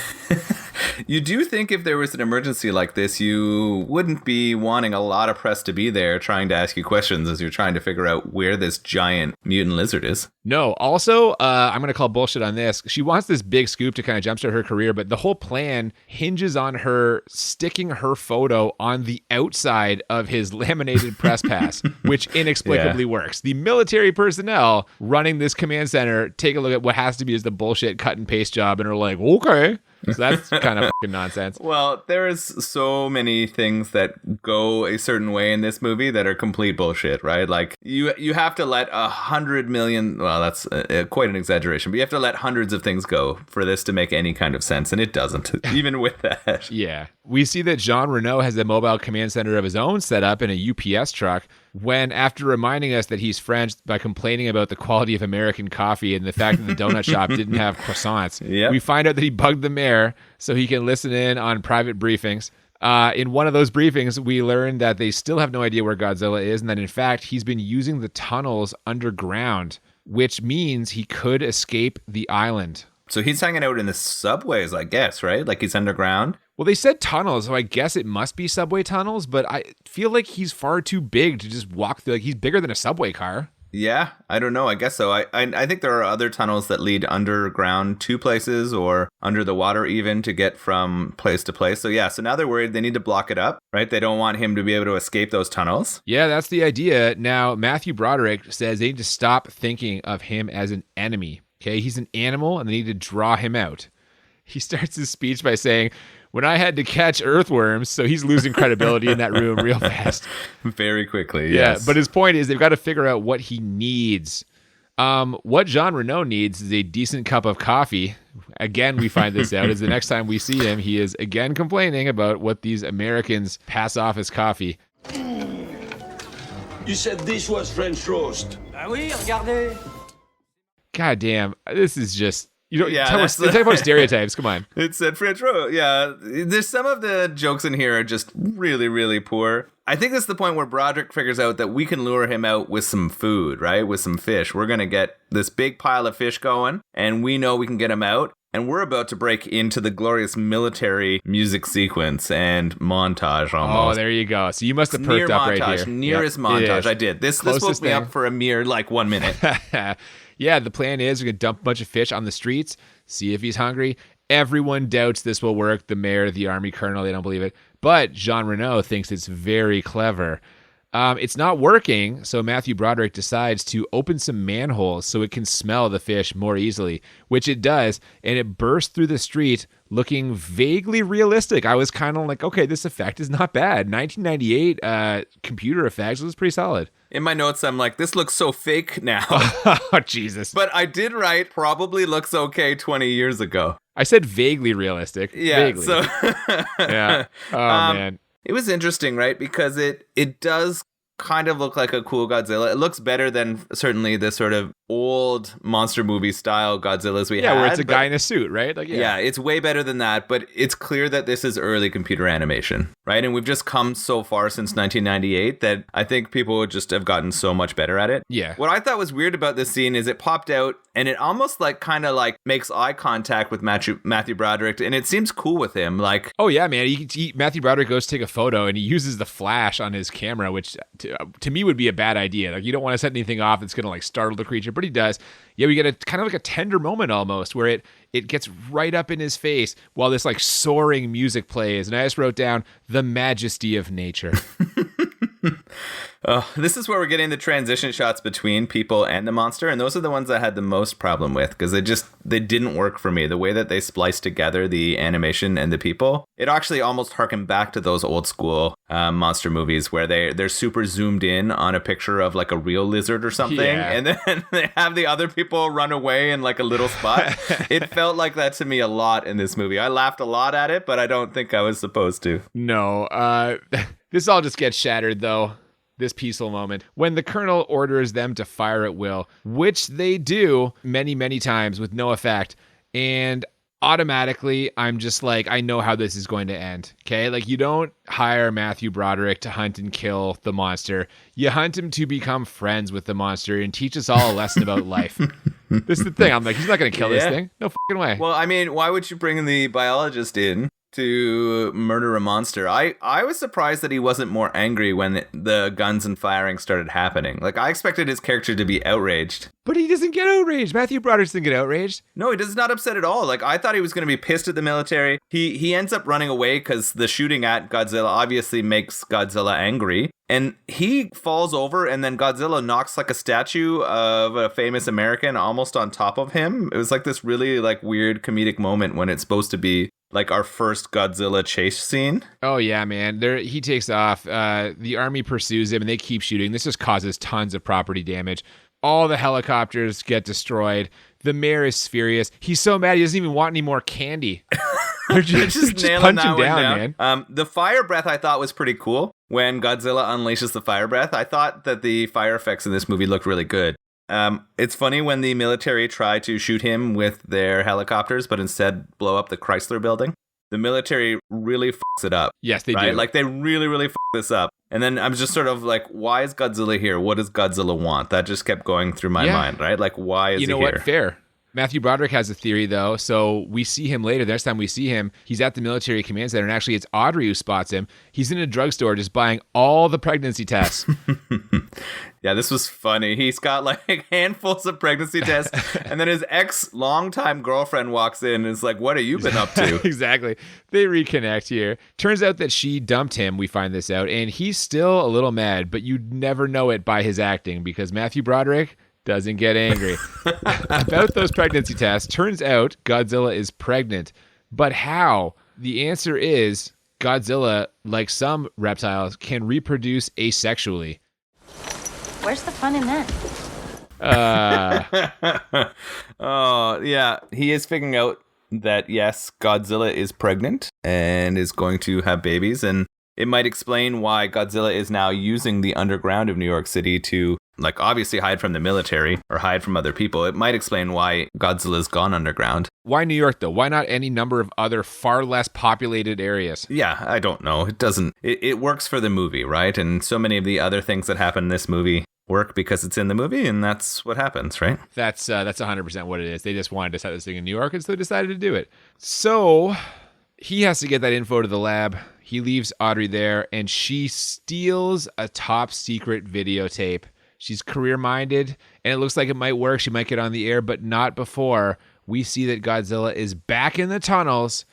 You do think if there was an emergency like this, you wouldn't be wanting a lot of press to be there trying to ask you questions as you're trying to figure out where this giant mutant lizard is. No. Also, I'm going to call bullshit on this. She wants this big scoop to kind of jumpstart her career, but the whole plan hinges on her sticking her photo on the outside of his laminated press pass, which inexplicably works. The military personnel running this command center take a look at what has to be as the bullshit cut and paste job and are like, okay. So that's kind of fucking nonsense. Well, there is so many things that go a certain way in this movie that are complete bullshit, right? Like you have to let 100 million, well, that's quite an exaggeration, but you have to let hundreds of things go for this to make any kind of sense, and it doesn't, even with that. Yeah. We see that Jean Reno has a mobile command center of his own set up in a UPS truck when, after reminding us that he's French by complaining about the quality of American coffee and the fact that the donut shop didn't have croissants, we find out that he bugged the mayor so he can listen in on private briefings. In one of those briefings, we learned that they still have no idea where Godzilla is, and that, in fact, he's been using the tunnels underground, which means he could escape the island. So he's hanging out in the subways, I guess, right? Like he's underground? Well, they said tunnels, so I guess it must be subway tunnels, but I feel like he's far too big to just walk through. Like, he's bigger than a subway car. Yeah, I don't know. I guess so. I think there are other tunnels that lead underground to places or under the water even to get from place to place. So yeah, so now they're worried they need to block it up, right? They don't want him to be able to escape those tunnels. Yeah, that's the idea. Now, Matthew Broderick says they need to stop thinking of him as an enemy. Okay, he's an animal and they need to draw him out. He starts his speech by saying, "When I had to catch earthworms," so he's losing credibility in that room real fast. Very quickly, yeah, yes. But his point is they've got to figure out what he needs. What Jean Reno needs is a decent cup of coffee. Again, we find this out is the next time we see him, he is again complaining about what these Americans pass off as coffee. You said this was French roast. Ah oui, regardez. God damn, this is just... You don't Yeah, talk about stereotypes. Come on. It said French roast. Yeah, there's some of the jokes in here are just really, really poor. I think that's the point where Broderick figures out that we can lure him out with some food, right? With some fish. We're going to get this big pile of fish going, and we know we can get him out. And we're about to break into the glorious military music sequence and montage almost. Oh, there you go. So you must have perked up montage, right here. Nearest montage. I did. This woke me up for a mere 1 minute. Yeah, the plan is we're going to dump a bunch of fish on the streets, see if he's hungry. Everyone doubts this will work. The mayor, the army colonel, they don't believe it. But Jean Reno thinks it's very clever. It's not working, so Matthew Broderick decides to open some manholes so it can smell the fish more easily, which it does, and it bursts through the street looking vaguely realistic. I was kind of like, okay, this effect is not bad. 1998 computer effects was pretty solid. In my notes, I'm like, this looks so fake now. Oh, Jesus. But I did write, probably looks okay 20 years ago. I said vaguely realistic. Yeah, vaguely. so... Yeah. Oh, man. It was interesting, right? Because it does kind of look like a cool Godzilla. It looks better than certainly the sort of old monster movie style Godzillas we had. Yeah, where it's a guy in a suit, right? Like, yeah, it's way better than that, but it's clear that this is early computer animation, right? And we've just come so far since 1998 that I think people would just have gotten so much better at it. Yeah. What I thought was weird about this scene is it popped out and it almost like kind of like makes eye contact with Matthew Broderick, and it seems cool with him. Like, oh yeah, man. Matthew Broderick goes to take a photo and he uses the flash on his camera, which to me would be a bad idea. Like, you don't want to set anything off that's going to like startle the creature, but he does. Yeah, we get a kind of like a tender moment almost where it gets right up in his face while this like soaring music plays. And I just wrote down the majesty of nature. This is where we're getting the transition shots between people and the monster, and those are the ones I had the most problem with because they didn't work for me. The way that they spliced together the animation and the people, it actually almost harkened back to those old school monster movies where they're super zoomed in on a picture of like a real lizard or something, and then they have the other people run away in like a little spot. It felt like that to me a lot in this movie. I laughed a lot at it, but I don't think I was supposed to. No, this all just gets shattered though. This peaceful moment when the colonel orders them to fire at will, which they do many, many times with no effect. And automatically, I'm just like, I know how this is going to end. Okay. Like, you don't hire Matthew Broderick to hunt and kill the monster. You hunt him to become friends with the monster and teach us all a lesson about life. This is the thing. I'm like, he's not going to kill this thing. No fucking way. Well, I mean, why would you bring the biologist in to murder a monster. I was surprised that he wasn't more angry when the guns and firing started happening. Like, I expected his character to be outraged. But he doesn't get outraged. Matthew Broderick doesn't get outraged. No, he does not upset at all. Like, I thought he was going to be pissed at the military. He ends up running away because the shooting at Godzilla obviously makes Godzilla angry. And he falls over, and then Godzilla knocks like a statue of a famous American almost on top of him. It was like this really like weird comedic moment when it's supposed to be like our first Godzilla chase scene. Oh, yeah, man. He takes off. The army pursues him, and they keep shooting. This just causes tons of property damage. All the helicopters get destroyed. The mayor is furious. He's so mad he doesn't even want any more candy. They're just nailing punch him that down, one man. The fire breath I thought was pretty cool. When Godzilla unleashes the fire breath, I thought that the fire effects in this movie looked really good. It's funny when the military try to shoot him with their helicopters, but instead blow up the Chrysler building. The military really fucks it up. Yes, they right? do. Like, they really, really fuck this up. And then I'm just sort of like, why is Godzilla here? What does Godzilla want? That just kept going through my mind, right? Like, why is he here? You know what? Fair. Matthew Broderick has a theory, though. So we see him later. The next time we see him, he's at the military command center, and actually it's Audrey who spots him. He's in a drugstore just buying all the pregnancy tests. Yeah, this was funny. He's got like handfuls of pregnancy tests, and then his longtime girlfriend walks in and is like, what have you been up to? Exactly. They reconnect here. Turns out that she dumped him, we find this out, and he's still a little mad, but you'd never know it by his acting because Matthew Broderick doesn't get angry. About those pregnancy tests, turns out Godzilla is pregnant. But how? The answer is Godzilla, like some reptiles, can reproduce asexually. Where's the fun in that? Oh, yeah. He is figuring out that, yes, Godzilla is pregnant and is going to have babies. And it might explain why Godzilla is now using the underground of New York City to, like, obviously hide from the military or hide from other people. It might explain why Godzilla's gone underground. Why New York, though? Why not any number of other far less populated areas? Yeah, I don't know. It doesn't. It works for the movie, right? And so many of the other things that happen in this movie work because it's in the movie, and that's what happens, right? That's 100% what it is. They just wanted to set this thing in New York, and so they decided to do it. So he has to get that info to the lab. He leaves Audrey there, and she steals a top secret videotape. She's career-minded, and it looks like it might work. She might get on the air, but not before we see that Godzilla is back in the tunnels.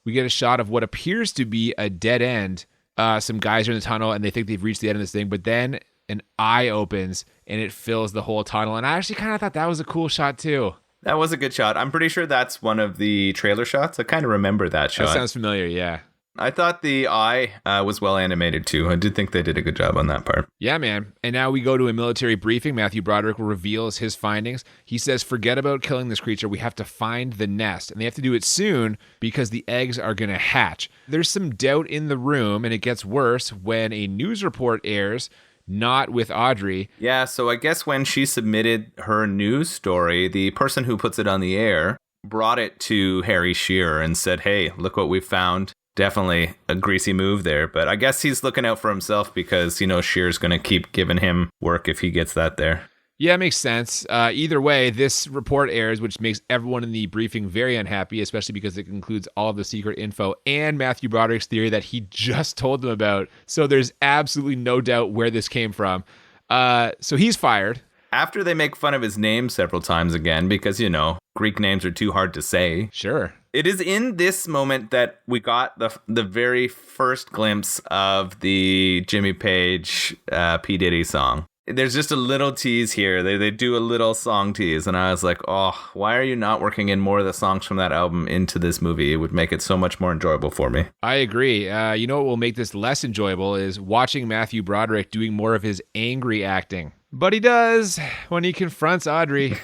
We get a shot of what appears to be a dead end. Some guys are in the tunnel, and they think they've reached the end of this thing, but then an eye opens, and it fills the whole tunnel. And I actually kind of thought that was a cool shot, too. That was a good shot. I'm pretty sure that's one of the trailer shots. I kind of remember that shot. That sounds familiar, yeah. I thought the eye was well animated, too. I did think they did a good job on that part. Yeah, man. And now we go to a military briefing. Matthew Broderick reveals his findings. He says, forget about killing this creature. We have to find the nest. And they have to do it soon because the eggs are going to hatch. There's some doubt in the room, and it gets worse when a news report airs, not with Audrey. Yeah, so I guess when she submitted her news story, the person who puts it on the air brought it to Harry Shearer and said, hey, look what we found. Definitely a greasy move there, but I guess he's looking out for himself because, you know, Shearer's going to keep giving him work if he gets that there. Yeah, it makes sense. Either way, this report airs, which makes everyone in the briefing very unhappy, especially because it includes all of the secret info and Matthew Broderick's theory that he just told them about. So there's absolutely no doubt where this came from. So he's fired. After they make fun of his name several times again, because, you know, Greek names are too hard to say. Sure. It is in this moment that we got the very first glimpse of the Jimmy Page P. Diddy song. There's just a little tease here. They do a little song tease, and I was like, oh, why are you not working in more of the songs from that album into this movie? It would make it so much more enjoyable for me. I agree. You know what will make this less enjoyable is watching Matthew Broderick doing more of his angry acting. But he does when he confronts Audrey.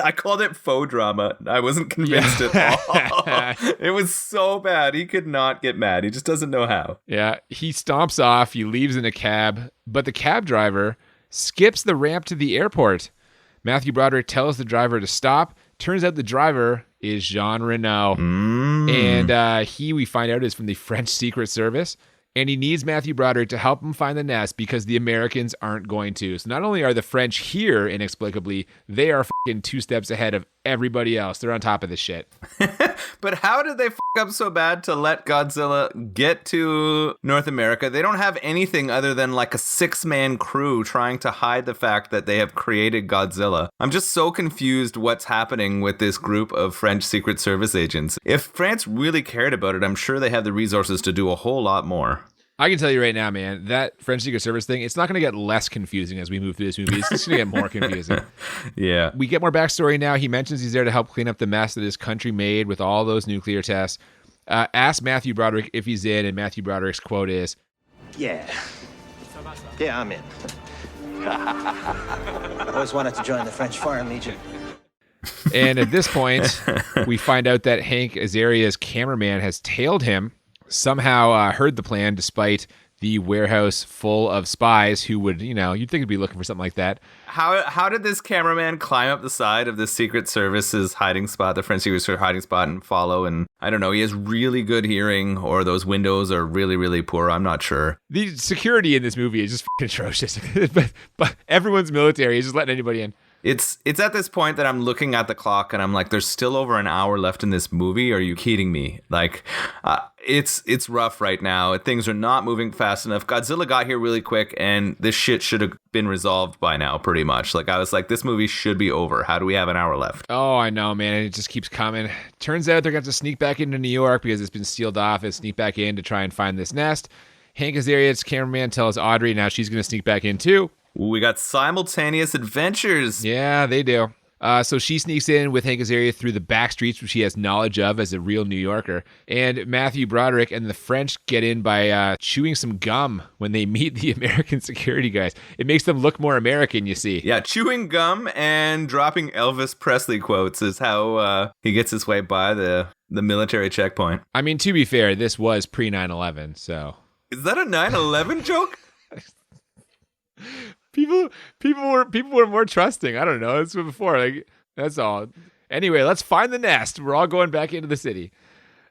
I called it faux drama. I wasn't convinced at all. It was so bad. He could not get mad. He just doesn't know how. Yeah, he stomps off. He leaves in a cab. But the cab driver skips the ramp to the airport. Matthew Broderick tells the driver to stop. Turns out the driver is Jean Reno. And we find out, is from the French Secret Service. And he needs Matthew Broderick to help him find the nest because the Americans aren't going to. So not only are the French here inexplicably, they are 2 steps ahead of everybody else. They're on top of this shit. But how did they up so bad to let Godzilla get to North America? They don't have anything other than like a 6-man crew trying to hide the fact that they have created Godzilla. I'm just so confused what's happening with this group of French Secret Service agents. If France really cared about it, I'm sure they have the resources to do a whole lot more. I can tell you right now, man, that French Secret Service thing, it's not going to get less confusing as we move through this movie. It's just going to get more confusing. Yeah. We get more backstory now. He mentions he's there to help clean up the mess that his country made with all those nuclear tests. Ask Matthew Broderick if he's in, and Matthew Broderick's quote is, Yeah, I'm in. Always wanted to join the French Foreign Legion. And at this point, we find out that Hank Azaria's cameraman has tailed him, somehow heard the plan despite the warehouse full of spies who would, you'd think it'd be looking for something like that. How did this cameraman climb up the side of the Secret Service's hiding spot, the French Secret Service hiding spot, and follow? And I don't know, he has really good hearing, or those windows are really, really poor. I'm not sure. The security in this movie is just fucking atrocious. but everyone's military. He's just letting anybody in. It's at this point that I'm looking at the clock and I'm like, there's still over an hour left in this movie. Are you kidding me? Like, it's rough right now. Things are not moving fast enough. Godzilla got here really quick, and this shit should have been resolved by now, pretty much. Like, I was like, this movie should be over. How do we have an hour left? Oh, I know, man. It just keeps coming. Turns out they're going to have to sneak back into New York because it's been sealed off, and sneak back in to try and find this nest. Hank Azaria's cameraman tells Audrey now she's going to sneak back in too. We got simultaneous adventures. Yeah, they do. So she sneaks in with Hank Azaria through the back streets, which he has knowledge of as a real New Yorker. And Matthew Broderick and the French get in by chewing some gum when they meet the American security guys. It makes them look more American, you see. Yeah, chewing gum and dropping Elvis Presley quotes is how he gets his way by the military checkpoint. I mean, to be fair, this was pre 9/11, so. Is that a 9/11 joke? People were more trusting. I don't know. It's before. Like, that's all. Anyway, let's find the nest. We're all going back into the city.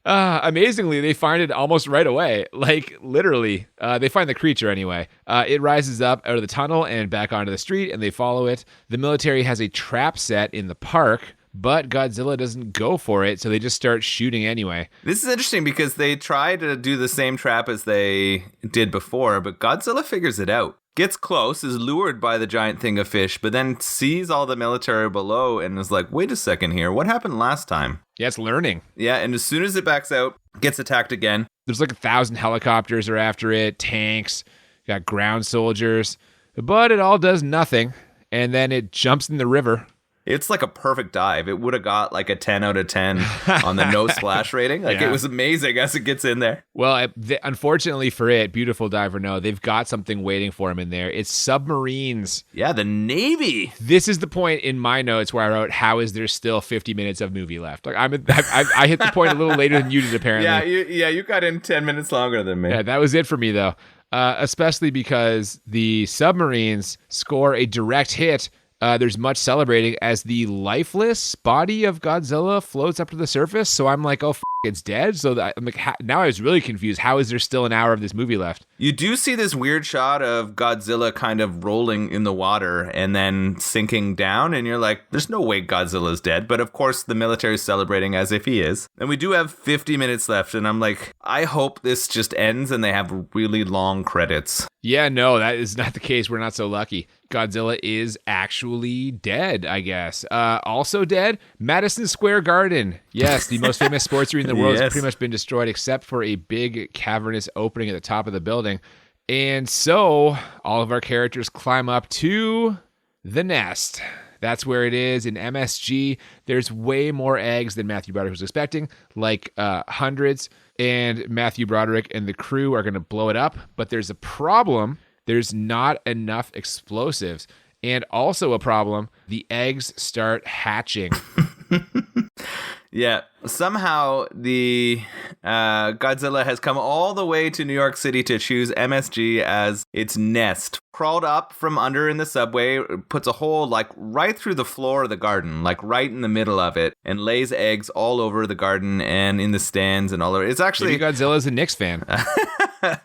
Amazingly, they find it almost right away. Like, literally. They find the creature anyway. It rises up out of the tunnel and back onto the street, and they follow it. The military has a trap set in the park, but Godzilla doesn't go for it, so they just start shooting anyway. This is interesting because they try to do the same trap as they did before, but Godzilla figures it out. Gets close, is lured by the giant thing of fish, but then sees all the military below and is like, wait a second here, what happened last time? Yeah, it's learning. Yeah, and as soon as it backs out, gets attacked again. There's like 1,000 helicopters are after it, tanks, got ground soldiers, but it all does nothing, and then it jumps in the river. It's like a perfect dive. It would have got like a 10 out of 10 on the no splash rating. Like, It was amazing as it gets in there. Well, unfortunately for it, beautiful dive or no, they've got something waiting for him in there. It's submarines. Yeah, the Navy. This is the point in my notes where I wrote, how is there still 50 minutes of movie left? Like, I hit the point a little later than you did, apparently. You got in 10 minutes longer than me. Yeah, that was it for me, though. Especially because the submarines score a direct hit. There's much celebrating as the lifeless body of Godzilla floats up to the surface. So I'm like, oh, it's dead. So I'm like, now I was really confused. How is there still an hour of this movie left? You do see this weird shot of Godzilla kind of rolling in the water and then sinking down. And you're like, there's no way Godzilla's dead. But of course, the military's celebrating as if he is. And we do have 50 minutes left. And I'm like, I hope this just ends and they have really long credits. Yeah, no, that is not the case. We're not so lucky. Godzilla is actually dead, I guess. Also dead, Madison Square Garden. Yes, the most famous sports arena in the world has pretty much been destroyed except for a big cavernous opening at the top of the building. And so all of our characters climb up to the nest. That's where it is in MSG. There's way more eggs than Matthew Broderick was expecting, like hundreds. And Matthew Broderick and the crew are going to blow it up. But there's a problem. There's not enough explosives. And also a problem, the eggs start hatching. Yeah, somehow the Godzilla has come all the way to New York City to choose MSG as its nest. Crawled up from under in the subway, puts a hole like right through the floor of the garden, like right in the middle of it, and lays eggs all over the garden and in the stands and all over. It's actually... Maybe Godzilla's a Knicks fan.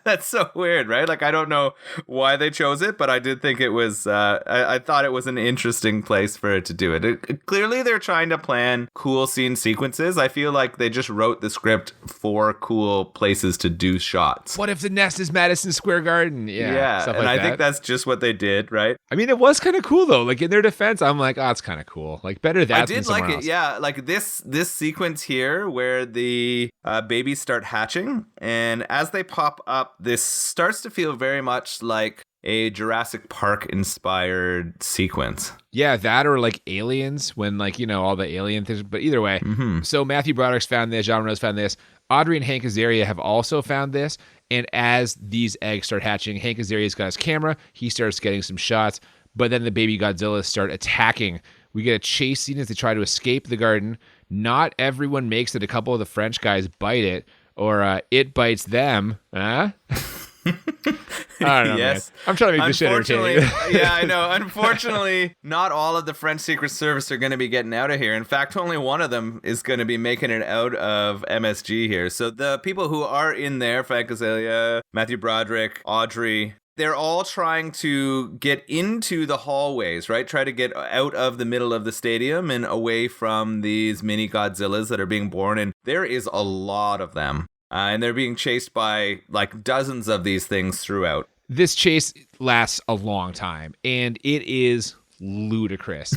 That's so weird, right? Like, I don't know why they chose it, but I did think it was, I thought it was an interesting place for it to do it. Clearly, they're trying to plan cool scene sequences. I feel like they just wrote the script for cool places to do shots. What if the nest is Madison Square Garden? Yeah. And I think that's just what they did, right? I mean, it was kind of cool, though. Like, in their defense, I'm like, oh, it's kind of cool. Like, better that than somewhere else. Yeah. Like, this sequence here where the babies start hatching, and as they pop up, this starts to feel very much like a Jurassic Park inspired sequence. Yeah, that or like Aliens, when like, you know, all the alien things. But either way, So Matthew Broderick's found this, Jean Reno's found this. Audrey and Hank Azaria have also found this. And as these eggs start hatching, Hank Azaria's got his camera. He starts getting some shots. But then the baby Godzillas start attacking. We get a chase scene as they try to escape the garden. Not everyone makes it. A couple of the French guys bite it, or it bites them. Huh? I don't know, yes. Man. I'm trying to make this shit entertaining. Yeah, I know. Unfortunately, not all of the French Secret Service are going to be getting out of here. In fact, only one of them is going to be making it out of MSG here. So the people who are in there, Frank Azaria, Matthew Broderick, Audrey, they're all trying to get into the hallways, right? Try to get out of the middle of the stadium and away from these mini Godzillas that are being born. And there is a lot of them. And they're being chased by like dozens of these things throughout. This chase lasts a long time, and it is ludicrous.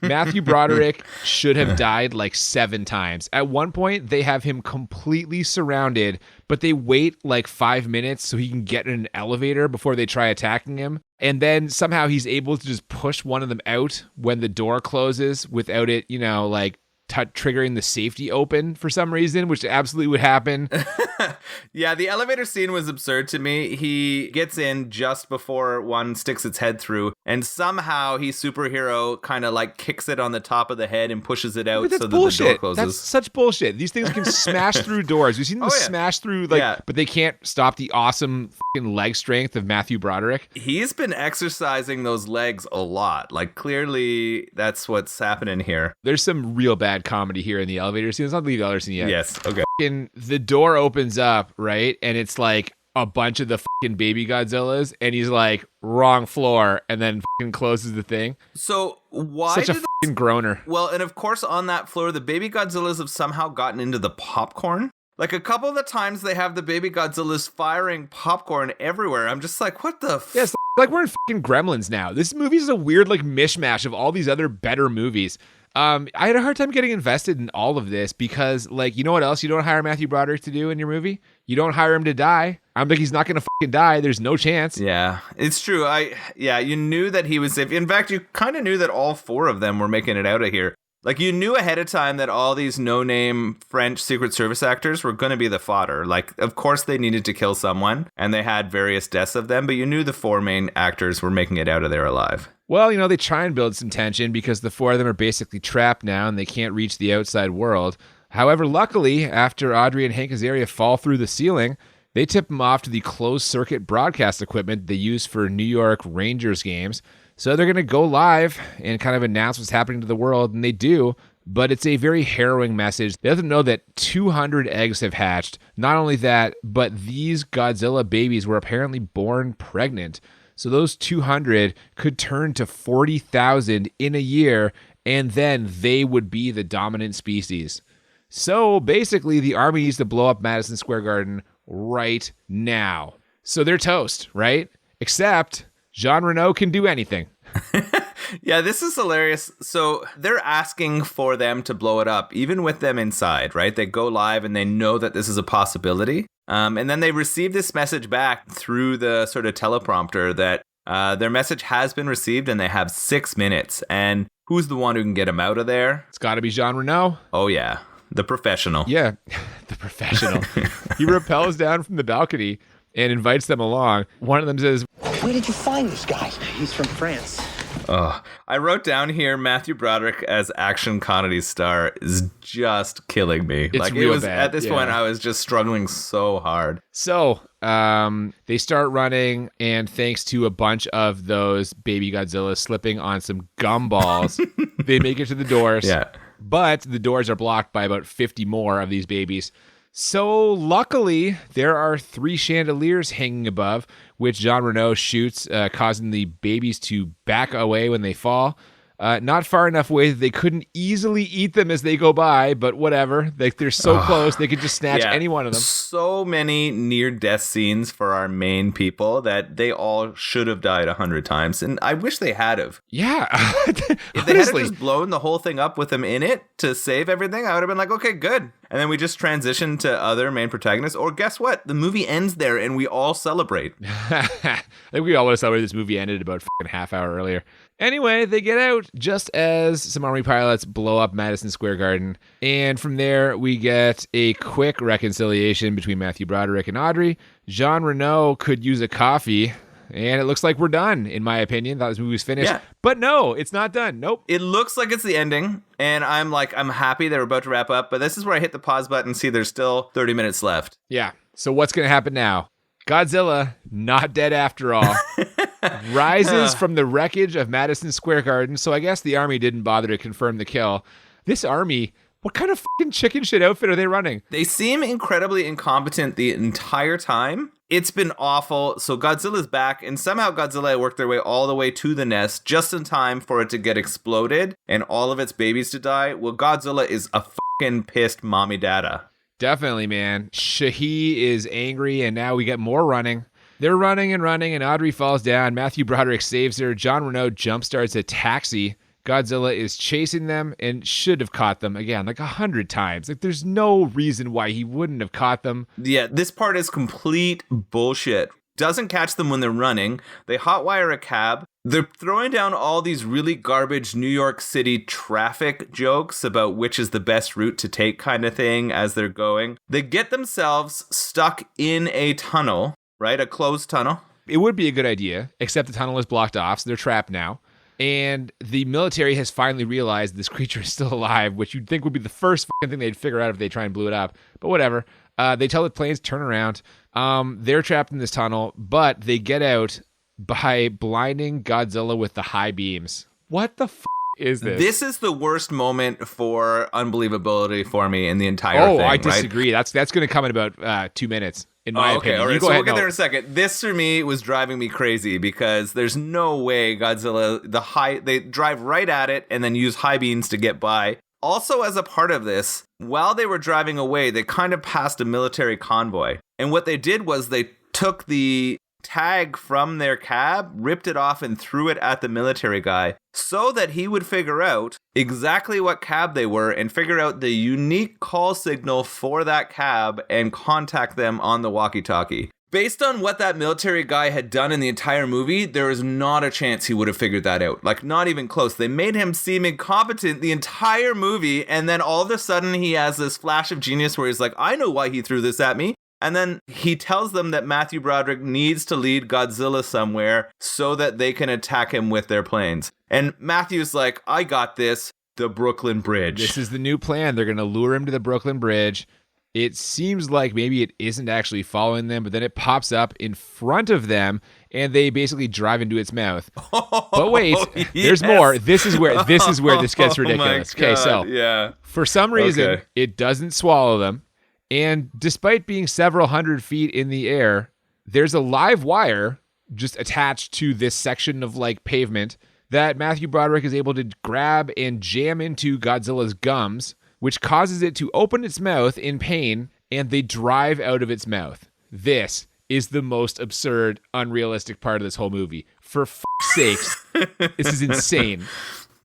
Matthew Broderick should have died like 7 times. At one point, they have him completely surrounded, but they wait like 5 minutes so he can get in an elevator before they try attacking him. And then somehow he's able to just push one of them out when the door closes without it, you know, like triggering the safety open for some reason, which absolutely would happen. Yeah, the elevator scene was absurd to me. He gets in just before one sticks its head through, and somehow he superhero kind of like kicks it on the top of the head and pushes it out so that the door closes. That's such bullshit. These things can smash through doors. We've seen them smash through, but they can't stop the awesome fucking leg strength of Matthew Broderick. He's been exercising those legs a lot. Like, clearly that's what's happening here. There's some real bad comedy here in the elevator scene. Let's not leave the elevator scene yet. Yes, okay. The door opens up, right? And it's like a bunch of the fucking baby Godzillas, and he's like, wrong floor, and then fucking closes the thing. So why such a fucking groaner? Well, and of course on that floor, the baby Godzillas have somehow gotten into the popcorn. Like, a couple of the times they have the baby Godzillas firing popcorn everywhere. I'm just like, what the f? Yes, like we're in fucking Gremlins now. This movie is a weird like mishmash of all these other better movies. I had a hard time getting invested in all of this because, like, you know what else you don't hire Matthew Broderick to do in your movie? You don't hire him to die. I'm like, he's not going to fucking die. There's no chance. Yeah, it's true. You knew that he was safe. In fact, you kind of knew that all 4 of them were making it out of here. Like, you knew ahead of time that all these no-name French Secret Service actors were going to be the fodder. Like, of course they needed to kill someone, and they had various deaths of them, but you knew the 4 main actors were making it out of there alive. Well, you know, they try and build some tension because the 4 of them are basically trapped now, and they can't reach the outside world. However, luckily, after Audrey and Hank Azaria fall through the ceiling, they tip them off to the closed-circuit broadcast equipment they use for New York Rangers games. So they're going to go live and kind of announce what's happening to the world, and they do, but it's a very harrowing message. They let them know that 200 eggs have hatched. Not only that, but these Godzilla babies were apparently born pregnant. So those 200 could turn to 40,000 in a year, and then they would be the dominant species. So basically, the army needs to blow up Madison Square Garden right now. So they're toast, right? Except Jean Reno can do anything. Yeah, this is hilarious. So they're asking for them to blow it up, even with them inside, right? They go live and they know that this is a possibility. And then they receive this message back through the sort of teleprompter that their message has been received and they have 6 minutes. And who's the one who can get them out of there? It's got to be Jean Reno. Oh, yeah. The professional. Yeah, the professional. He rappels down from the balcony and invites them along. One of them says, "Where did you find this guy?" He's from France. I wrote down here Matthew Broderick as action comedy star is just killing me. It's like, real it was bad. At this point, I was just struggling so hard. So they start running, and thanks to a bunch of those baby Godzillas slipping on some gumballs, they make it to the doors. Yeah. But the doors are blocked by about 50 more of these babies. So luckily, there are 3 chandeliers hanging above, which Jean Reno shoots, causing the babies to back away when they fall. Not far enough away that they couldn't easily eat them as they go by, but whatever. They're so close, they could just snatch any one of them. So many near-death scenes for our main people that they all should have died 100 times, and I wish they had have. Yeah. If they had just blown the whole thing up with them in it to save everything, I would have been like, okay, good. And then we just transition to other main protagonists, or guess what? The movie ends there, and we all celebrate. I think we all would have celebrated this movie ended about a half hour earlier. Anyway, they get out just as some army pilots blow up Madison Square Garden. And from there, we get a quick reconciliation between Matthew Broderick and Audrey. Jean Reno could use a coffee, and it looks like we're done, in my opinion. Thought this movie was finished. Yeah. But no, it's not done. Nope. It looks like it's the ending, and I'm happy they're about to wrap up. But this is where I hit the pause button and see there's still 30 minutes left. Yeah. So what's going to happen now? Godzilla, not dead after all, rises from the wreckage of Madison Square Garden. So I guess the army didn't bother to confirm the kill. This army, what kind of fucking chicken shit outfit are they running? They seem incredibly incompetent the entire time. It's been awful. So Godzilla's back, and somehow Godzilla worked their way all the way to the nest just in time for it to get exploded and all of its babies to die. Well, Godzilla is a fucking pissed mommy dada. Definitely, man. Shahi is angry, and now we get more running. They're running, and Audrey falls down. Matthew Broderick saves her. Jean Reno jumpstarts a taxi. Godzilla is chasing them and should have caught them, again, 100 times. There's no reason why he wouldn't have caught them. Yeah, this part is complete bullshit. Doesn't catch them when they're running. They hotwire a cab. They're throwing down all these really garbage New York City traffic jokes about which is the best route to take kind of thing as they're going. They get themselves stuck in a tunnel, right? A closed tunnel. It would be a good idea, except the tunnel is blocked off, so they're trapped now. And the military has finally realized this creature is still alive, which you'd think would be the first fucking thing they'd figure out if they try and blew it up. But whatever. They tell the planes turn around. They're trapped in this tunnel, but they get out by blinding Godzilla with the high beams. What the is this? This is the worst moment for unbelievability for me in the entire thing. Oh, I disagree. Right? That's going to come in about 2 minutes. In my opinion. All right. So we'll get there in a second. This for me was driving me crazy because there's no way Godzilla, they drive right at it and then use high beams to get by. Also, as a part of this, while they were driving away, they kind of passed a military convoy. And what they did was they took the tag from their cab, ripped it off, and threw it at the military guy so that he would figure out exactly what cab they were and figure out the unique call signal for that cab and contact them on the walkie-talkie. Based on what that military guy had done in the entire movie, there is not a chance he would have figured that out. Not even close. They made him seem incompetent the entire movie, and then all of a sudden he has this flash of genius where he's like, I know why he threw this at me. And then he tells them that Matthew Broderick needs to lead Godzilla somewhere so that they can attack him with their planes. And Matthew's like, I got this, the Brooklyn Bridge. This is the new plan. They're going to lure him to the Brooklyn Bridge. It seems like maybe it isn't actually following them, but then it pops up in front of them, and they basically drive into its mouth. But wait, there's more. This is where this gets ridiculous. Okay, so yeah. For some reason, it doesn't swallow them. And despite being several hundred feet in the air, there's a live wire just attached to this section of pavement that Matthew Broderick is able to grab and jam into Godzilla's gums, which causes it to open its mouth in pain, and they drive out of its mouth. This is the most absurd, unrealistic part of this whole movie. For fuck's sakes, this is insane.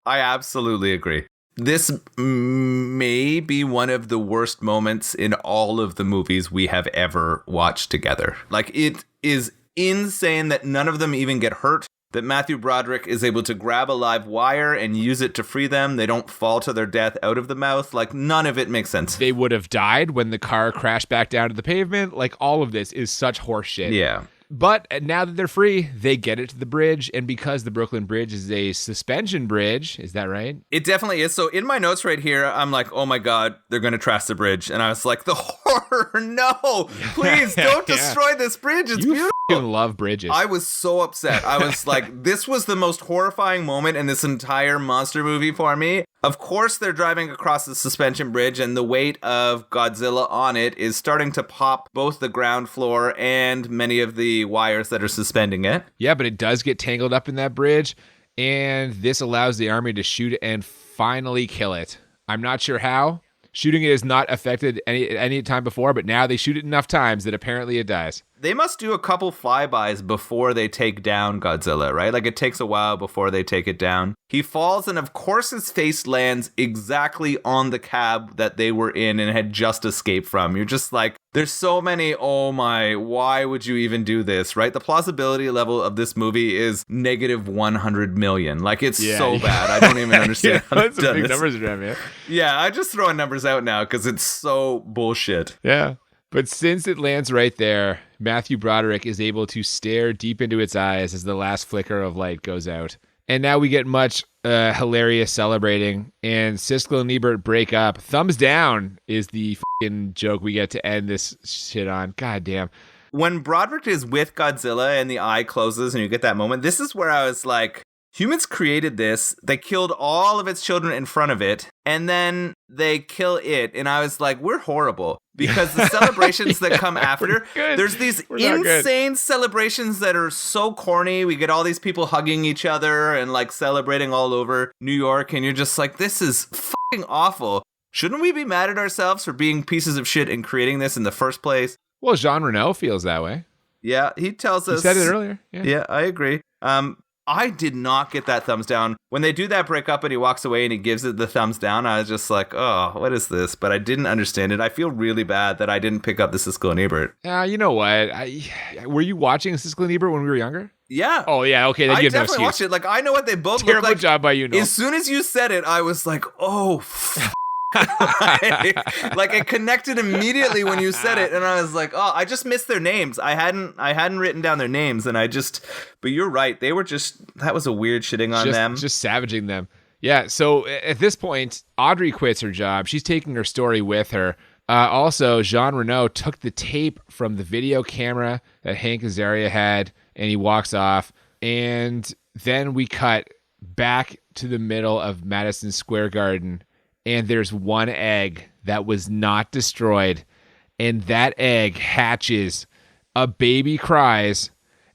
I absolutely agree. This may be one of the worst moments in all of the movies we have ever watched together. It is insane that none of them even get hurt, that Matthew Broderick is able to grab a live wire and use it to free them. They don't fall to their death out of the mouth. None of it makes sense. They would have died when the car crashed back down to the pavement. All of this is such horseshit. Yeah. But now that they're free, they get it to the bridge. And because the Brooklyn Bridge is a suspension bridge, is that right? It definitely is. So in my notes right here, I'm like, oh my God, they're going to trash the bridge. And I was like, the horror, no, please don't destroy this bridge. It's beautiful. love bridges. I was so upset. I was like, this was the most horrifying moment in this entire monster movie for me. Of course, they're driving across the suspension bridge, and the weight of Godzilla on it is starting to pop both the ground floor and many of the wires that are suspending it. Yeah, but it does get tangled up in that bridge, and this allows the army to shoot it and finally kill it. I'm not sure how. Shooting it has not affected any time before, but now they shoot it enough times that apparently it dies. They must do a couple flybys before they take down Godzilla, right? Like, it takes a while before they take it down. He falls, and of course his face lands exactly on the cab that they were in and had just escaped from. You're just like, there's so many, oh my, why would you even do this, right? The plausibility level of this movie is negative 100 million. Like, it's so bad. I don't even understand how they've done big this. numbers around, man. Yeah, I'm just throwing numbers out now because it's so bullshit. Yeah. But since it lands right there, Matthew Broderick is able to stare deep into its eyes as the last flicker of light goes out. And now we get much hilarious celebrating, and Siskel and Ebert break up. Thumbs down is the fucking joke we get to end this shit on. God damn. When Broderick is with Godzilla and the eye closes and you get that moment, this is where I was like, humans created this, they killed all of its children in front of it, and then they kill it. And I was like, we're horrible. Because the celebrations that come after, there's these insane celebrations that are so corny. We get all these people hugging each other and like celebrating all over New York. And you're just like, this is fucking awful. Shouldn't we be mad at ourselves for being pieces of shit and creating this in the first place? Well, Jean Reno feels that way. Yeah, he tells us. He said it earlier. Yeah, I agree. I did not get that thumbs down. When they do that breakup and he walks away and he gives it the thumbs down, I was just like, oh, what is this? But I didn't understand it. I feel really bad that I didn't pick up the Siskel and Ebert. You know what? Were you watching Siskel and Ebert when we were younger? Yeah. Oh, yeah. Okay. Then I you have no definitely watched it. Like, I know what they both Terrible look like. Job by you, Noel. As soon as you said it, I was like, oh, like it connected immediately when you said it, and I was like, oh, I just missed their names. I hadn't written down their names, and but you're right, they were that was a weird shitting on them, just savaging them. Yeah. So at this point, Audrey quits her job. She's taking her story with her. Also, Jean Reno took the tape from the video camera that Hank Azaria had, and he walks off. And then we cut back to the middle of Madison Square Garden. And there's one egg that was not destroyed. And that egg hatches. A baby cries.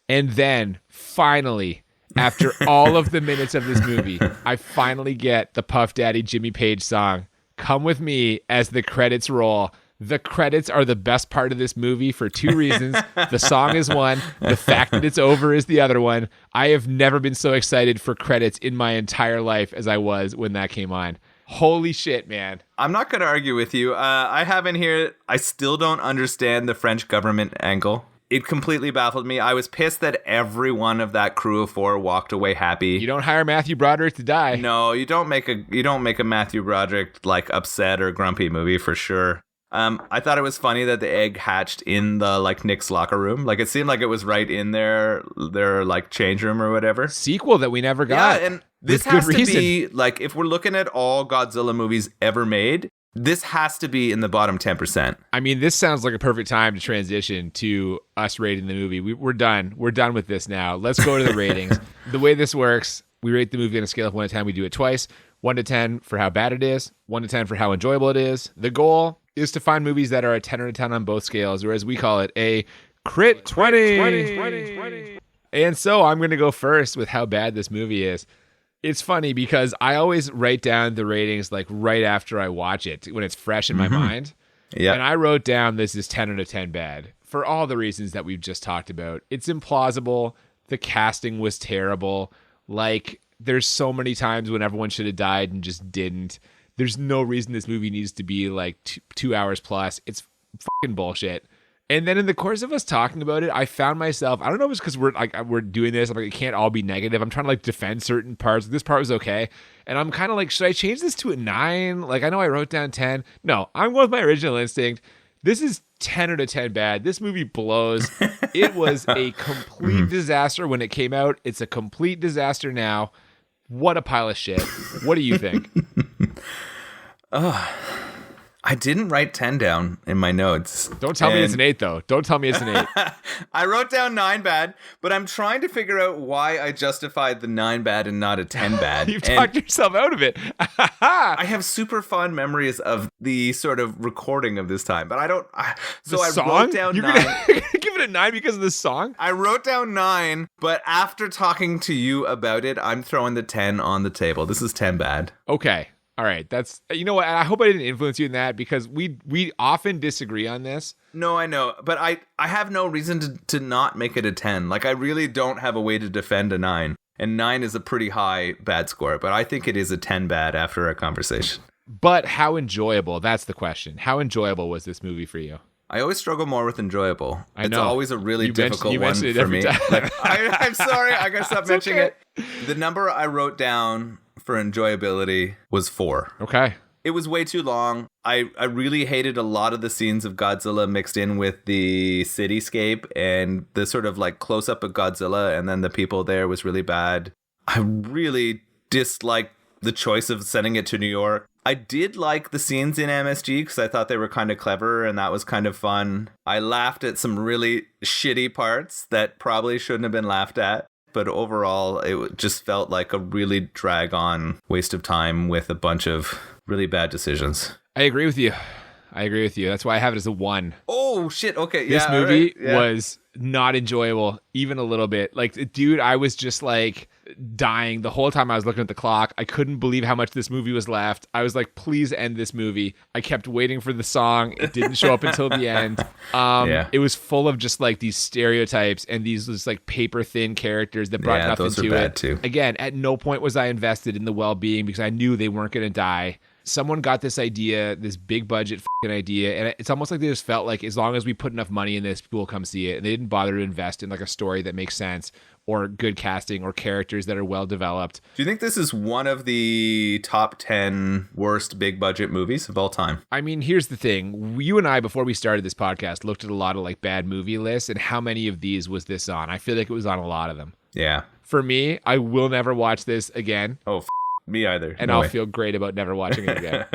And then, finally, after all of the minutes of this movie, I finally get the Puff Daddy Jimmy Page song, Come With Me, as the credits roll. The credits are the best part of this movie for two reasons. The song is one. The fact that it's over is the other one. I have never been so excited for credits in my entire life as I was when that came on. Holy shit, man. I'm not going to argue with you. I have in here, I still don't understand the French government angle. It completely baffled me. I was pissed that every one of that crew of four walked away happy. You don't hire Matthew Broderick to die. No, you don't make a Matthew Broderick like upset or grumpy movie for sure. I thought it was funny that the egg hatched in the like Nick's locker room. Like it seemed like it was right in their like change room or whatever. Sequel that we never got. Yeah, and this has to be like, if we're looking at all Godzilla movies ever made, this has to be in the bottom 10%. I mean, this sounds like a perfect time to transition to us rating the movie. We're done. We're done with this now. Let's go to the ratings. The way this works, we rate the movie on a scale of 1 to 10. We do it twice. 1 to 10 for how bad it is. 1 to 10 for how enjoyable it is. The goal is to find movies that are a 10 or a 10 on both scales, or as we call it, a crit 20. And so I'm going to go first with how bad this movie is. It's funny because I always write down the ratings like right after I watch it when it's fresh in my mind. Yeah. And I wrote down this is 10 out of 10 bad for all the reasons that we've just talked about. It's implausible. The casting was terrible. Like, there's so many times when everyone should have died and just didn't. There's no reason this movie needs to be like 2 hours plus. It's fucking bullshit. And then in the course of us talking about it, I found myself, I don't know if it's because we're doing this, I'm like, it can't all be negative. I'm trying to like defend certain parts. This part was okay. And I'm kind of like, should I change this to a 9? Like, I know I wrote down 10. No, I'm going with my original instinct. This is 10 out of 10 bad. This movie blows. It was a complete disaster when it came out. It's a complete disaster now. What a pile of shit. What do you think? I didn't write 10 down in my notes. Don't tell me it's an 8, though. Don't tell me it's an 8. I wrote down 9 bad, but I'm trying to figure out why I justified the 9 bad and not a 10 bad. You've talked yourself out of it. I have super fond memories of the sort of recording of this time, but I don't. So I wrote down 9. You're gonna give it a 9 because of the song? I wrote down 9, but after talking to you about it, I'm throwing the 10 on the table. This is 10 bad. Okay. All right, that's, you know what, I hope I didn't influence you in that, because we often disagree on this. No, I know, but I have no reason to not make it a 10. Like, I really don't have a way to defend a 9, and 9 is a pretty high bad score, but I think it is a 10 bad after our conversation. But how enjoyable, that's the question. How enjoyable was this movie for you? I always struggle more with enjoyable. I know. It's always a really difficult one mention it for every me. time. Like, I'm sorry, I gotta stop mentioning okay. it. The number I wrote down for enjoyability was 4. Okay. It was way too long. I really hated a lot of the scenes of Godzilla mixed in with the cityscape, and the sort of like close up of Godzilla and then the people there was really bad. I really disliked the choice of sending it to New York. I did like the scenes in MSG because I thought they were kind of clever and that was kind of fun. I laughed at some really shitty parts that probably shouldn't have been laughed at. But overall, it just felt like a really drag-on waste of time with a bunch of really bad decisions. I agree with you. That's why I have it as a 1. Oh, shit. Okay. This yeah, movie right. Yeah. was not enjoyable, even a little bit. Like, dude, I was just like dying the whole time I was looking at the clock. I couldn't believe how much this movie was left. I was like, please end this movie. I kept waiting for the song. It didn't show up until the end. It was full of just like these stereotypes and these just like paper thin characters that brought nothing those are to bad it. too. Again, at no point was I invested in the well-being because I knew they weren't going to die. Someone got this idea, this big budget idea, and it's almost like they just felt like as long as we put enough money in this, people will come see it. And they didn't bother to invest in like a story that makes sense or good casting or characters that are well developed. Do you think this is one of the top 10 worst big budget movies of all time? I mean, here's the thing. You and I, before we started this podcast, looked at a lot of like bad movie lists, and how many of these was this on? I feel like it was on a lot of them. Yeah. For me, I will never watch this again. Oh, me either. And No I'll way. feel great about never watching it again.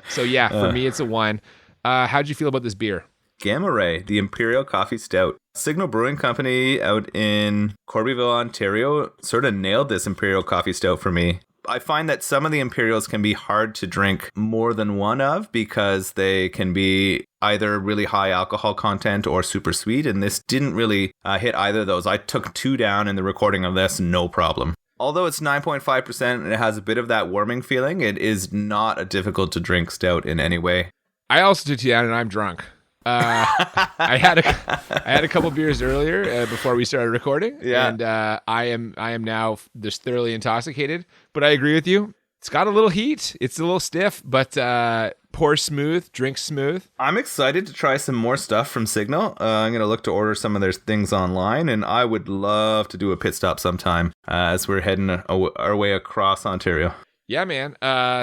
So yeah, for me, it's a 1. How'd you feel about this beer? Gamma Ray, the Imperial Coffee Stout. Signal Brewing Company out in Corbyville, Ontario, sort of nailed this Imperial Coffee Stout for me. I find that some of the Imperials can be hard to drink more than one of because they can be either really high alcohol content or super sweet, and this didn't really hit either of those. I took 2 down in the recording of this, no problem. Although it's 9.5% and it has a bit of that warming feeling, it is not a difficult to drink stout in any way. I also took you down and I'm drunk. I had a couple beers earlier before we started recording, and I am now just thoroughly intoxicated. But I agree with you. It's got a little heat. It's a little stiff, but pour smooth, drink smooth. I'm excited to try some more stuff from Signal. I'm going to look to order some of their things online, and I would love to do a pit stop sometime as we're heading our way across Ontario. Yeah, man.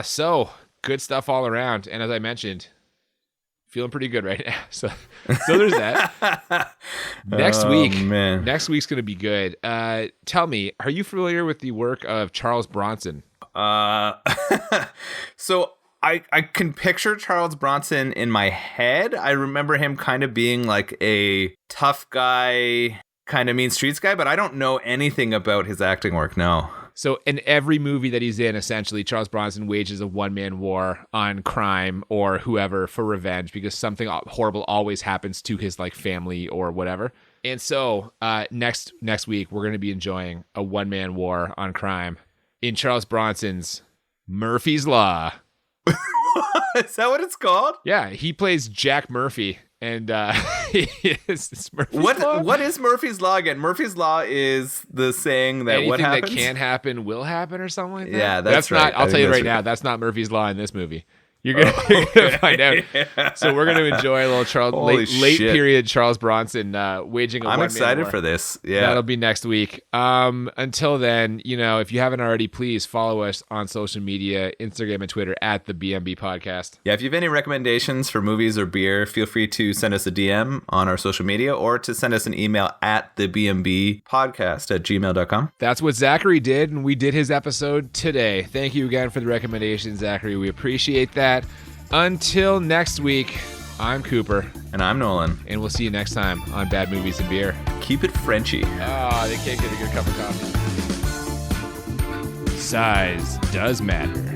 So good stuff all around. And as I mentioned, feeling pretty good right now. So there's that. Next week's going to be good. Tell me, are you familiar with the work of Charles Bronson? So I can picture Charles Bronson in my head. I remember him kind of being like a tough guy, kind of mean streets guy, but I don't know anything about his acting work, no. So in every movie that he's in, essentially, Charles Bronson wages a one-man war on crime or whoever for revenge because something horrible always happens to his like family or whatever. And so next week, we're going to be enjoying a one-man war on crime in Charles Bronson's Murphy's Law. Is that what it's called? Yeah, he plays Jack Murphy. And it's Murphy's Law. What is Murphy's Law again? Murphy's Law is the saying that anything what happens that can happen will happen or something like that. Yeah, that's right. Not. I'll tell you right now, that's not Murphy's Law in this movie. You're gonna find out. Yeah. So we're gonna enjoy a little late period Charles Bronson waging a I'm one-man excited war. for this. Yeah, that'll be next week. Until then, if you haven't already, please follow us on social media, Instagram and Twitter at the BMB Podcast. Yeah, if you have any recommendations for movies or beer, feel free to send us a DM on our social media or to send us an email at thebmbpodcast@gmail.com. That's what Zachary did, and we did his episode today. Thank you again for the recommendation, Zachary. We appreciate that. Until next week, I'm Cooper. And I'm Nolan. And we'll see you next time on Bad Movies and Beer. Keep it Frenchy. Oh, they can't get a good cup of coffee. Size does matter.